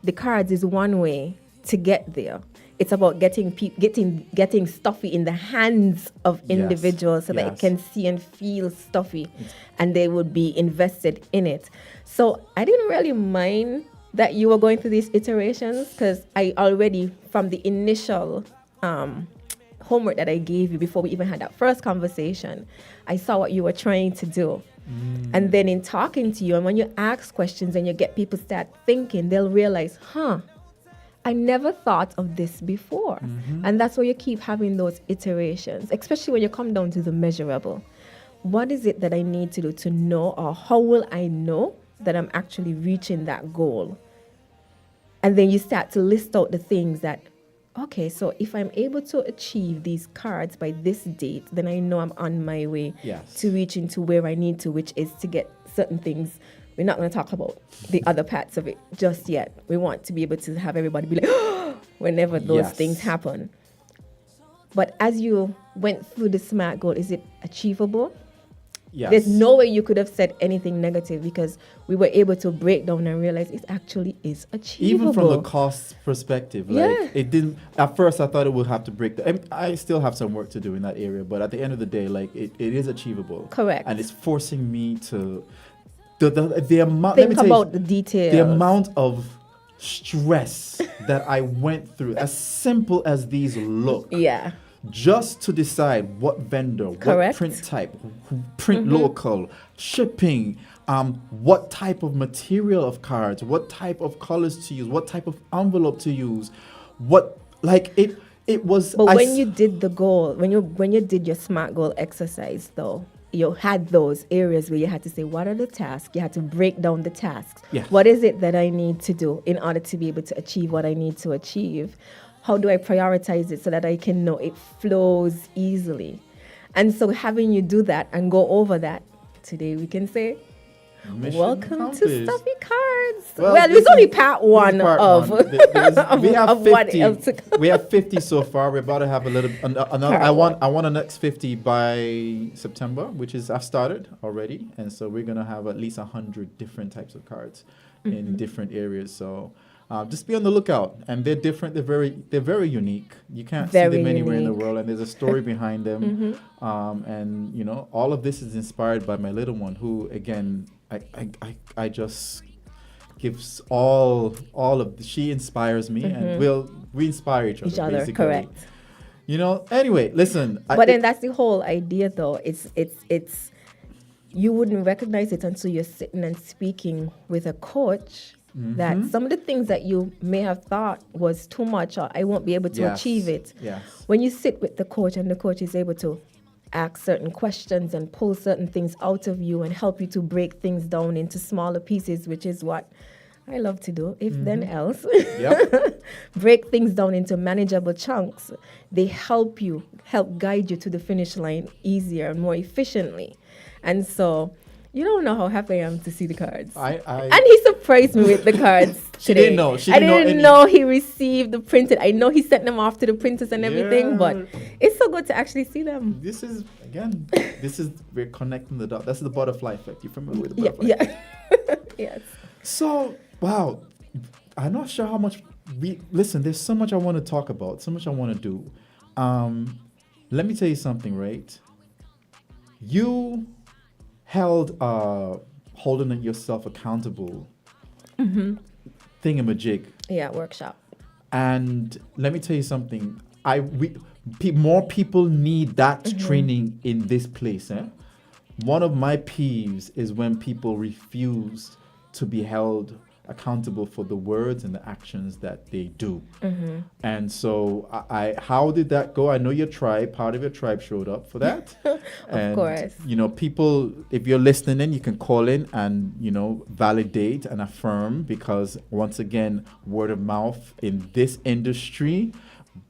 the cards is one way to get there. It's about getting Stuffy in the hands of individuals so that it can see and feel Stuffy, and they would be invested in it. So I didn't really mind that you were going through these iterations, because I already, from the initial homework that I gave you before we even had that first conversation, I saw what you were trying to do. And then in talking to you, and when you ask questions and you get people start thinking, they'll realize, I never thought of this before. And that's why you keep having those iterations, especially when you come down to the measurable. What is it that I need to do to know, or how will I know that I'm actually reaching that goal? And then you start to list out the things that, okay, so if I'm able to achieve these cards by this date, then I know I'm on my way to reaching to where I need to, which is to get certain things. We're not going to talk about the other parts of it just yet. We want to be able to have everybody be like, whenever those things happen. But as you went through the SMART goal, is it achievable? Yes. There's no way you could have said anything negative, because we were able to break down and realize it actually is achievable. Even from the cost perspective, like it didn't. At first, I thought it would have to break. I still have some work to do in that area, but at the end of the day, like it is achievable. Correct. And it's forcing me to the amount. Think about the details. The amount of stress that I went through, as simple as these look. Yeah. Just to decide what vendor, what print type, print local, shipping, what type of material of cards, what type of colors to use, what type of envelope to use, it was. But when you did the goal, when you did your SMART goal exercise, though, you had those areas where you had to say, what are the tasks? You had to break down the tasks. Yes. What is it that I need to do in order to be able to achieve what I need to achieve? How do I prioritize it so that I can know it flows easily? And so having you do that and go over that, today we can say, mission welcome accomplished. to Stuffy Cards. Well, it's only part one of we have 50. What else to come. We have 50 so far. We're about to have another. I want a next 50 by September, which is I've started already, and so we're gonna have at least 100 different types of cards in different areas. So Just be on the lookout, and they're different. They're very unique. You can't see Very them anywhere in the unique. world, and there's a story behind them. And you know, all of this is inspired by my little one, who again, I just gives all of she inspires me, and we inspire each other. Each other, basically. correct. You know. Anyway, listen. But then that's the whole idea, though. It's you wouldn't recognize it until you're sitting and speaking with a coach. That some of the things that you may have thought was too much, or I won't be able to achieve it. Yes. When you sit with the coach, and the coach is able to ask certain questions and pull certain things out of you and help you to break things down into smaller pieces, which is what I love to do, if then else. Yep. Break things down into manageable chunks. They help guide you to the finish line easier and more efficiently. And so you don't know how happy I am to see the cards. And he surprised me with the cards She today. didn't know. I didn't know he received the printed. I know he sent them off to the printers and everything, but it's so good to actually see them. This is we're connecting the dots. That's the butterfly effect. You familiar with the butterfly? Yeah. Yes. So, wow, I'm not sure how much listen, there's so much I want to talk about, so much I want to do. Let me tell you something, right? You held holding yourself accountable thingamajig. Yeah, workshop. And let me tell you something. More people need that training in this place. One of my peeves is when people refuse to be held accountable for the words and the actions that they do. And so how did that go? I know part of your tribe showed up for that. Of course. You know, people, if you're listening, you can call in and, you know, validate and affirm, because once again, word of mouth in this industry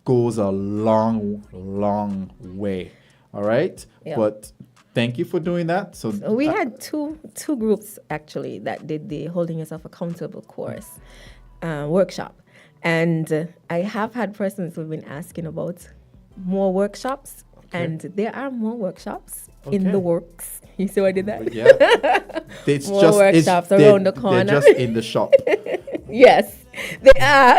goes a long, long way. All right. Yeah. But thank you for doing that. So We had two groups actually that did the holding yourself accountable course workshop, and I have had persons who've been asking about more workshops, and there are more workshops in the works. You see what I did that? yeah, it's More just workshops around the corner. They're just in the shop. Yes, they are.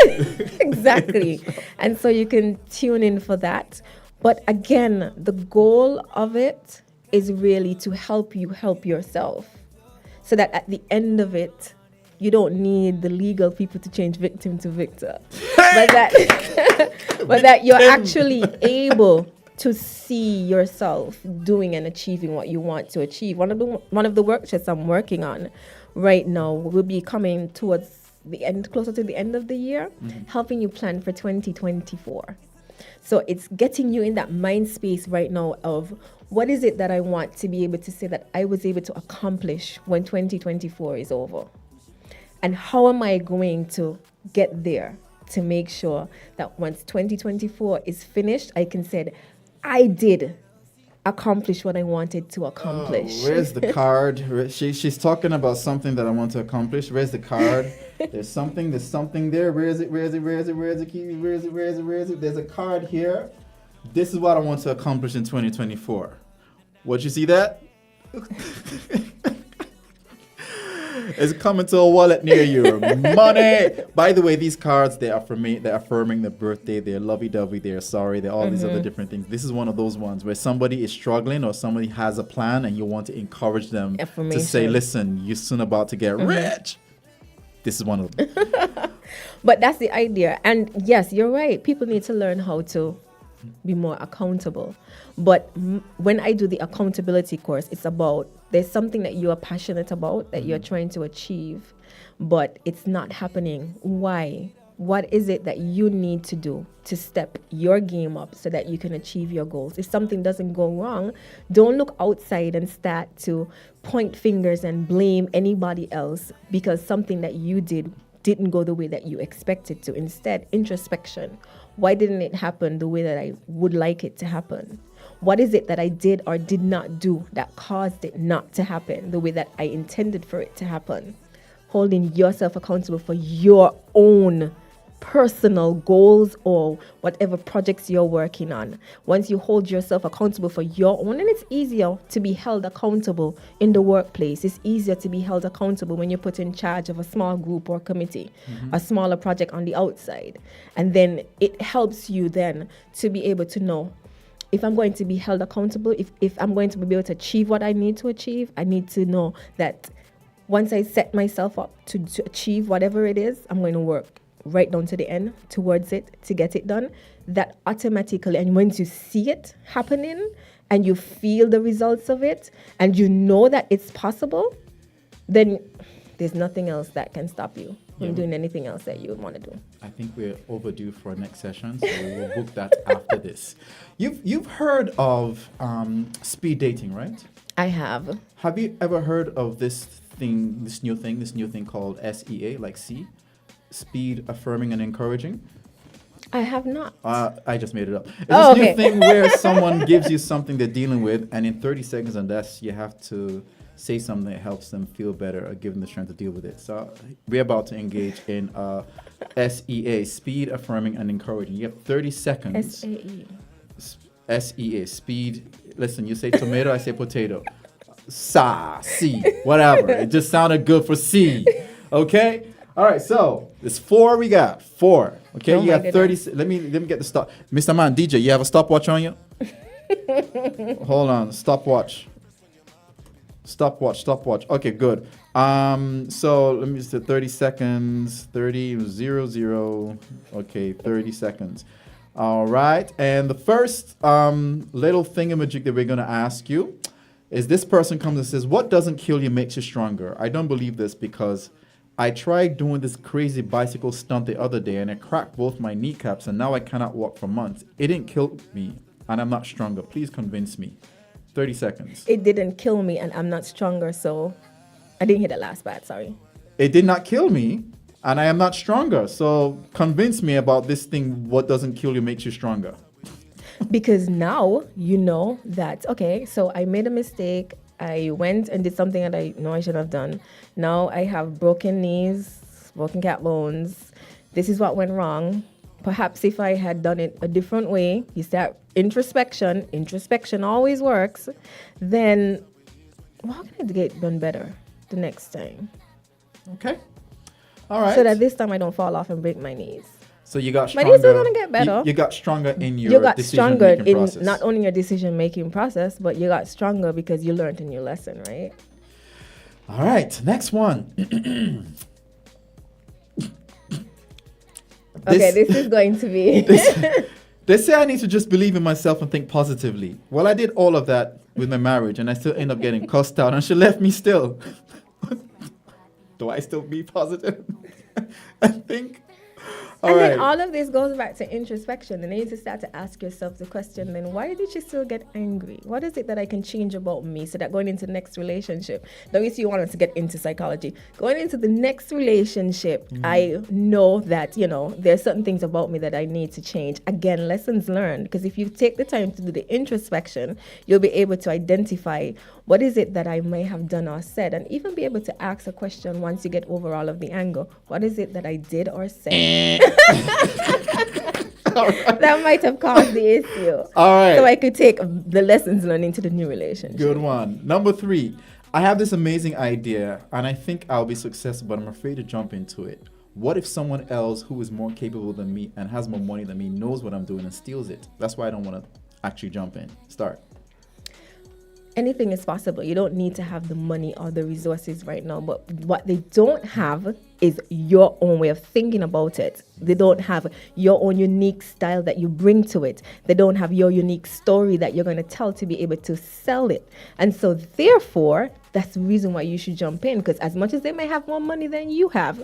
Exactly. And so you can tune in for that. But again, the goal of it is really to help you help yourself, so that at the end of it, you don't need the legal people to change victim to victor, but that you're actually able to see yourself doing and achieving what you want to achieve. One of the workshops I'm working on right now will be coming towards the end, closer to the end of the year, helping you plan for 2024. So it's getting you in that mind space right now of what is it that I want to be able to say that I was able to accomplish when 2024 is over? And how am I going to get there to make sure that once 2024 is finished, I can say, I did accomplish what I wanted to accomplish. Where's the card? She's talking about something that I want to accomplish. Where's the card? There's something there. Where is it? Where is the key? Where is it? There's a card here. This is what I want to accomplish in 2024. What, you see that? It's coming to a wallet near you. Money. By the way, these cards, they are for me. They're affirming their birthday. They're lovey-dovey. They're sorry. They're all these other different things. This is one of those ones where somebody is struggling or somebody has a plan and you want to encourage them to say, listen, you're soon about to get rich. This is one of them. But that's the idea. And yes, you're right. People need to learn how to be more accountable. But when I do the accountability course, it's about there's something that you are passionate about that you're trying to achieve, but it's not happening. Why? What is it that you need to do to step your game up so that you can achieve your goals? If something doesn't go wrong, don't look outside and start to point fingers and blame anybody else because something that you didn't go the way that you expected to. Instead, introspection. Why didn't it happen the way that I would like it to happen? What is it that I did or did not do that caused it not to happen the way that I intended for it to happen? Holding yourself accountable for your own personal goals or whatever projects you're working on. Once you hold yourself accountable for your own, and it's easier to be held accountable in the workplace. It's easier to be held accountable when you're put in charge of a small group or committee, a smaller project on the outside. And then it helps you then to be able to know, if I'm going to be held accountable, if I'm going to be able to achieve what I need to achieve, I need to know that once I set myself up to achieve whatever it is, I'm going to work right down to the end towards it to get it done. That automatically, and once you see it happening and you feel the results of it and you know that it's possible, then there's nothing else that can stop you from doing anything else that you would want to do. I think we're overdue for our next session, so we will book that after this. You've heard of speed dating, right? I have. Have you ever heard of this new thing called SEA, like C? Speed, affirming, and encouraging? I have not. I just made it up. It's Oh, this okay. new thing where someone gives you something they're dealing with, and in 30 seconds and less, you have to say something that helps them feel better or give them the strength to deal with it. So we're about to engage in SEA, speed, affirming, and encouraging. You have 30 seconds. SAE. SEA, speed. Listen, you say tomato, I say potato. C, whatever. It just sounded good for C. Okay? All right, so there's 4 we got. 4. Okay, Oh you my got 30. Let me get the stop. Mr. Man, DJ, you have a stopwatch on you? Hold on, stopwatch. Stopwatch. Okay, good. So let me just say 30 seconds. 30, 0. Okay, 30 seconds. All right, and the first little thingamajig that we're gonna ask you is this person comes and says, "What doesn't kill you makes you stronger." I don't believe this because I tried doing this crazy bicycle stunt the other day and I cracked both my kneecaps and now I cannot walk for months. It didn't kill me and I'm not stronger. Please convince me. 30 seconds. It didn't kill me and I'm not stronger, so I didn't hear the last part, sorry. It did not kill me and I am not stronger. So convince me about this thing. What doesn't kill you makes you stronger. Because now you know that, okay, so I made a mistake. I went and did something that I know I should have done. Now I have broken knees, broken cat bones. This is what went wrong. Perhaps if I had done it a different way, you start introspection always works, then how can it get done better the next time? Okay. All right. So that this time I don't fall off and break my knees. So you got My stronger. knees are gonna get better. You got stronger in your You got stronger decision-making in process. not only your decision-making process, but you got stronger because you learned a new lesson, right? All right, next one. Okay, this is going to be... They say I need to just believe in myself and think positively. Well, I did all of that with my marriage, and I still end up getting cussed out, and she left me still. Do I still be positive? I think. And then all of this goes back to introspection. And then you just start to ask yourself the question, then why did you still get angry? What is it that I can change about me so that going into the next relationship, don't you see you want us to get into psychology, going into the next relationship, I know that, you know, there's certain things about me that I need to change. Again, lessons learned. Because if you take the time to do the introspection, you'll be able to identify what is it that I may have done or said, and even be able to ask a question once you get over all of the anger. What is it that I did or said? That might have caused the issue. All right. So I could take the lessons learned into the new relationship. Good one. Number 3. I have this amazing idea, and I think I'll be successful, but I'm afraid to jump into it. What if someone else who is more capable than me and has more money than me knows what I'm doing and steals it? That's why I don't want to actually jump in. Start. Anything is possible. You don't need to have the money or the resources right now, but what they don't have is your own way of thinking about it. They don't have your own unique style that you bring to it. They don't have your unique story that you're going to tell to be able to sell it. And so therefore, that's the reason why you should jump in, because as much as they may have more money than you have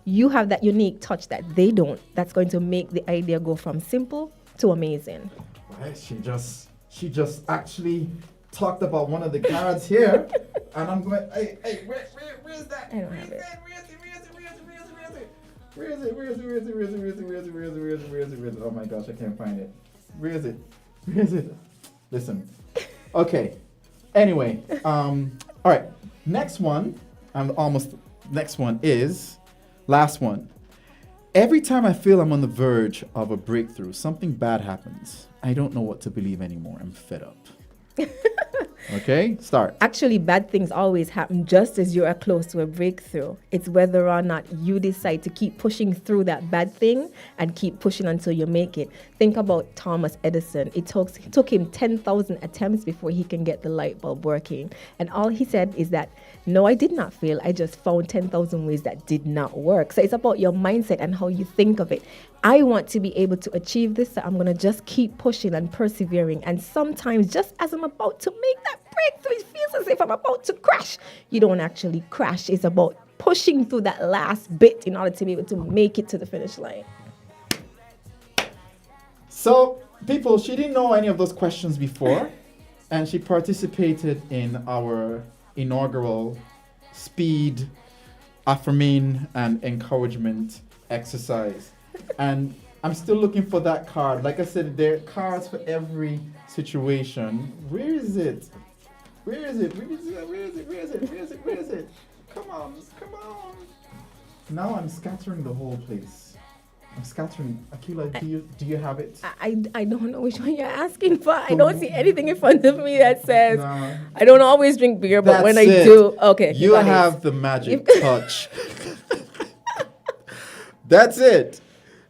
that unique touch that they don't. That's going to make the idea go from simple to amazing. Right, she just actually talked about one of the cards here, and I'm going, hey, where's that? I don't have it. Where is it? Oh my gosh, I can't find it. Where is it? Listen. Okay. Anyway, all right. Next one is last one. Every time I feel I'm on the verge of a breakthrough, something bad happens. I don't know what to believe anymore. I'm fed up. Okay, start. Actually, bad things always happen just as you are close to a breakthrough. It's whether or not you decide to keep pushing through that bad thing and keep pushing until you make it. Think about Thomas Edison. It took him 10,000 attempts before he can get the light bulb working. And all he said is that, no, I did not fail. I just found 10,000 ways that did not work. So it's about your mindset and how you think of it. I want to be able to achieve this, so I'm going to just keep pushing and persevering. And sometimes, just as I'm about to make that breakthrough, it feels as if I'm about to crash. You don't actually crash. It's about pushing through that last bit in order to be able to make it to the finish line. So, people, she didn't know any of those questions before, and she participated in our inaugural speed, affirming, and encouragement exercise. And I'm still looking for that card. Like I said, there are cards for every situation. Where is it? Where is it? Where is it? Where is it? Where is it? Where is it? Where is it? Come on, come on. Now I'm scattering the whole place. I'm scattering. Akila, do you have it? I don't know which one you're asking for. I don't see anything in front of me that says, No. I don't always drink beer, but That's when I it. do, okay. You got it. have the magic touch. That's it.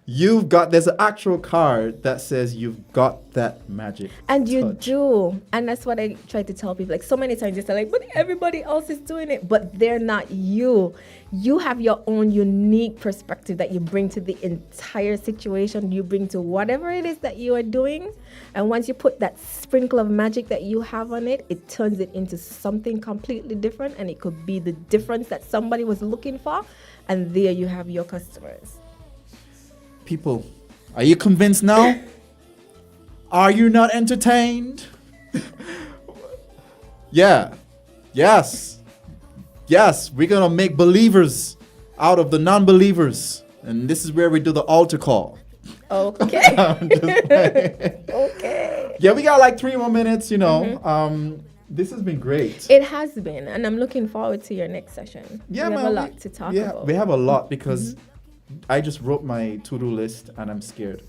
There's an actual card that says you've got that magic And you touch. do. And that's what I try to tell people. Like, so many times they're like, but everybody else is doing it. But they're not you. You have your own unique perspective that you bring to the entire situation. You bring to whatever it is that you are doing. And once you put that sprinkle of magic that you have on it, it turns it into something completely different. And it could be the difference that somebody was looking for. And there you have your customers. People, are you convinced now? Are you not entertained? Yeah. Yes. Yes, we're going to make believers out of the non-believers. And this is where we do the altar call. Okay. I'm just playing. Okay. Yeah, we got like 3 more minutes, you know. This has been great. It has been. And I'm looking forward to your next session. Yeah, we have man, a lot to talk yeah, about. we have a lot because I just wrote my to-do list and I'm scared.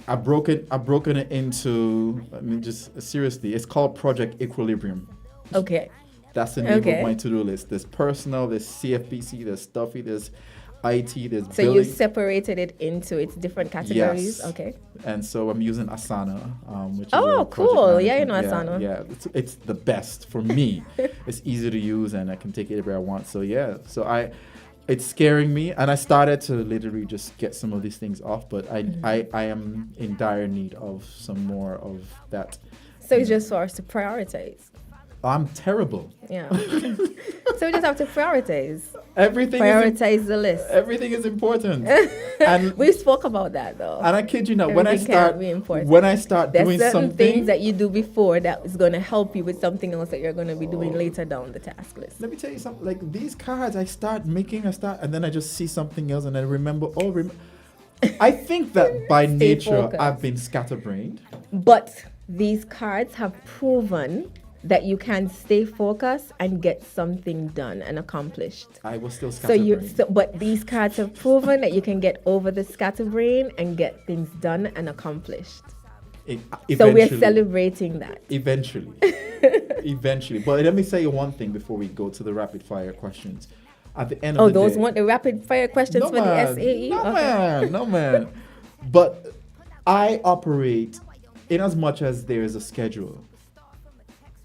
I've broken it into, I mean, just seriously, it's called Project Equilibrium. Okay. That's the name Okay. of my to-do list. There's personal, there's CFBC, there's stuffy, there's IT, there's So billing. you separated it into its different categories. Yes. Okay. And so I'm using Asana, which is Oh, a project cool. Yeah, you management- know Asana. Yeah, it's the best for me. It's easy to use and I can take it everywhere I want. So yeah, it's scaring me, and I started to literally just get some of these things off, but I am in dire need of some more of that. So it's just for us to prioritize. I'm terrible. Yeah. So we just have to prioritize. Everything The list. everything is important. And We spoke about that though. and I kid you not, when I Everything cannot start be important. doing There's certain something, things that you do before that is going to help you with something else that you're going to be doing later down the task list. let me tell you something. Like these cards, I start, and then I just see something else, and I remember. I think that by Stay nature focused. I've been scatterbrained. But these cards have proven that you can stay focused and get something done and accomplished. I was still So you, scatterbrained. but these cards have proven that you can get over the scatterbrain and get things done and accomplished. So we're celebrating that. Eventually. Eventually. But let me say one thing before we go to the rapid fire questions. At the end of Oh, the day. those want the rapid fire questions No, for the man. SAE? No, Okay. man. No, man. But I operate in as much as there is a schedule.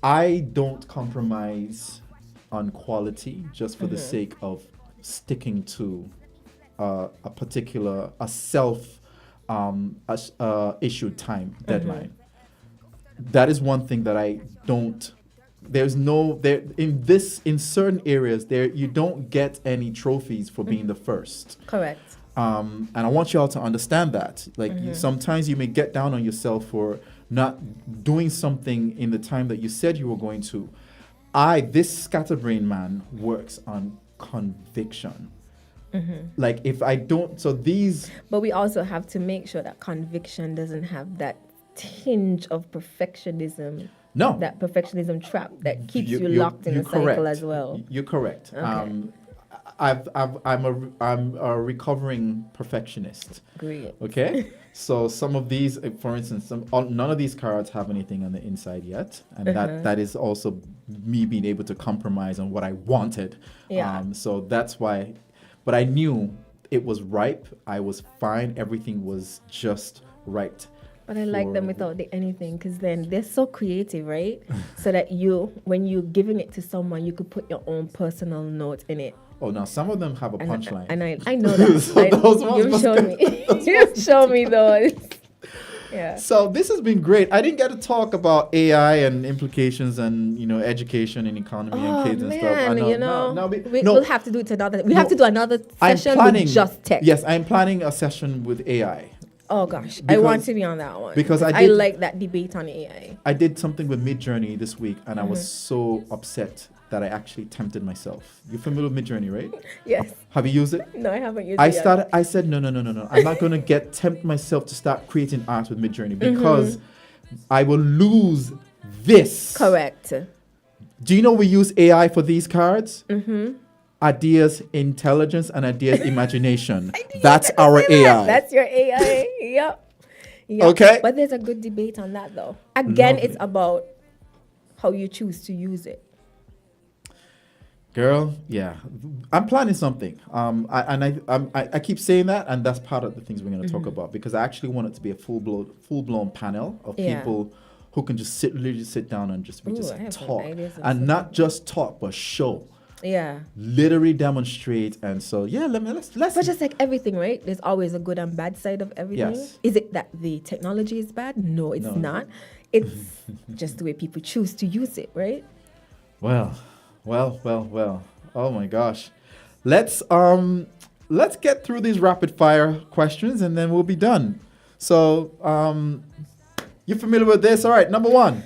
I don't compromise on quality just for the sake of sticking to a particular, issued time deadline. That is one thing that I don't. In certain areas you don't get any trophies for being the first. Correct. And I want you all to understand that. Like sometimes you may get down on yourself for not doing something in the time that you said you were going to. This scatterbrain man works on conviction. Like if I don't, so these. But we also have to make sure that conviction doesn't have that tinge of perfectionism. No. That perfectionism trap that keeps you You're- locked in you're a cycle correct. as well. You're correct. Okay. I'm a recovering perfectionist. Great. Okay, so some of these, for instance, none of these cards have anything on the inside yet, and that is also me being able to compromise on what I wanted. Yeah. So that's why, but I knew it was ripe. I was fine. Everything was just right. But I like them without the anything, because then they're so creative, right? So that when you're giving it to someone, you could put your own personal note in it. Oh, now some of them have a punchline. And I know that. So those ones You've must shown me. You've shown me those. Yeah. So this has been great. I didn't get to talk about AI and implications and education and economy and kids and stuff. I know. We'll have to do it another. We have to do another session with just tech. Yes, I'm planning a session with AI. Oh gosh, I want to be on that one because I like that debate on AI. I did something with Midjourney this week, and I was so upset that I actually tempted myself. You're familiar with Midjourney, right? Yes. Have you used it? No, I haven't used it yet. I said no. I'm not gonna tempt myself to start creating art with Midjourney because I will lose this. Correct. Do you know we use AI for these cards? Ideas, intelligence, and ideas, imagination. That's our AI. That's your AI. Yep. Okay. But there's a good debate on that, though. Again, it's about how you choose to use it. Girl, yeah, I'm planning something. I keep saying that, and that's part of the things we're going to talk about, because I actually want it to be a full blown panel of people who can just literally sit down and just talk, and not just talk but show. Yeah. Literally demonstrate. And so let's But just like everything, right? There's always a good and bad side of everything. Yes. Is it that the technology is bad? No, it's not. It's just the way people choose to use it, right? Well. Oh my gosh. Let's get through these rapid fire questions and then we'll be done. So, you're familiar with this? All right, number 1.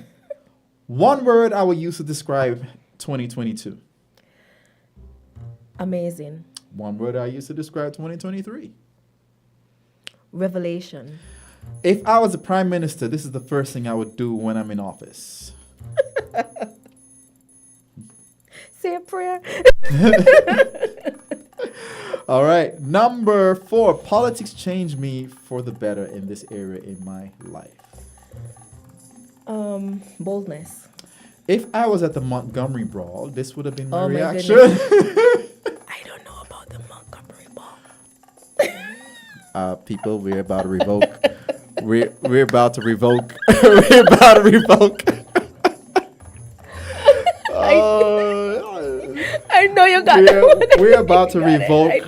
One word I will use to describe 2022. Amazing. One word I use to describe 2023. Revelation. If I was the prime minister, this is the first thing I would do when I'm in office. Say a prayer. All right. Number 4. Politics changed me for the better in this area in my life. Boldness. If I was at the Montgomery Brawl, this would have been my Oh my reaction. I don't know about the Montgomery Brawl. People, we're about to revoke. we're about to revoke. We're about to revoke. I know you got that. We're about to revoke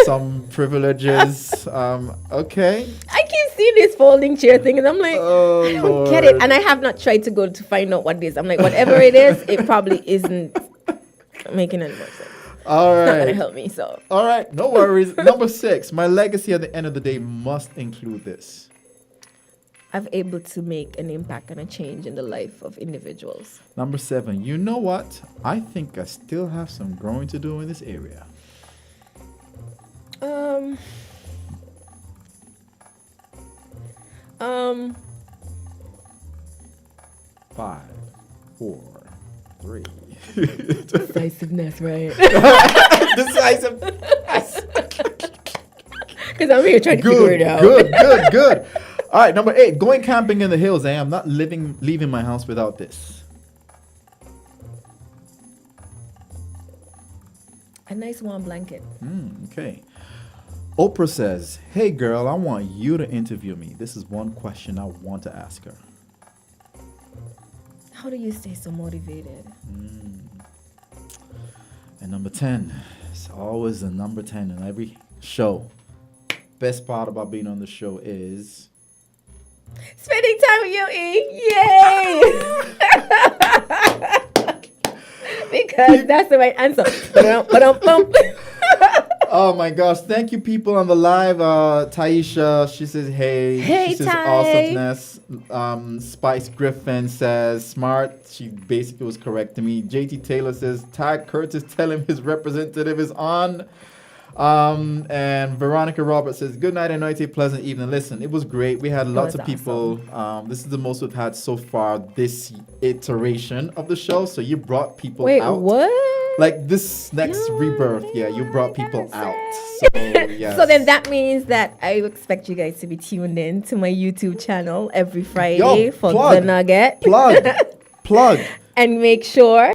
some privileges. Okay. I keep seeing this folding chair thing, and I'm like, I don't Lord. get it. And I have not tried to go to find out what it is. I'm like, whatever it is, it probably isn't making any more sense. All right. It's not going to help me, so. All right. No worries. Number 6. My legacy at the end of the day must include this. I've able to make an impact and a change in the life of individuals. Number 7. You know what? I think I still have some growing to do in this area. 5, 4, 3. Decisiveness, right? Decisive. Because I'm here trying to figure it out. Good. All right, number 8. Going camping in the hills. I am not leaving my house without this. A nice warm blanket. Okay. Oprah says, "Hey girl, I want you to interview me. This is one question I want to ask her." How do you stay so motivated? And number 10. It's always the number 10 in every show. Best part about being on the show is Spending time with you, E. Yay! Because that's the right answer. Ba-dum-bum. oh my gosh. Thank you, people on the live. Taisha, she says, hey. Hey, she says, Ty. awesomeness. Spice Griffin says, smart. She basically was correcting me. JT Taylor says, Ty Curtis, tell him his representative is on. And Veronica Roberts says, good night and night, a pleasant evening. Listen, it was great. We had lots of people. This is the most we've had so far this iteration of the show. So you brought people Wait, out. what? like this next rebirth, you brought people out. So yes. So then that means that I expect you guys to be tuned in to my YouTube channel every Friday Yo, for plug. the nugget. Plug. And make sure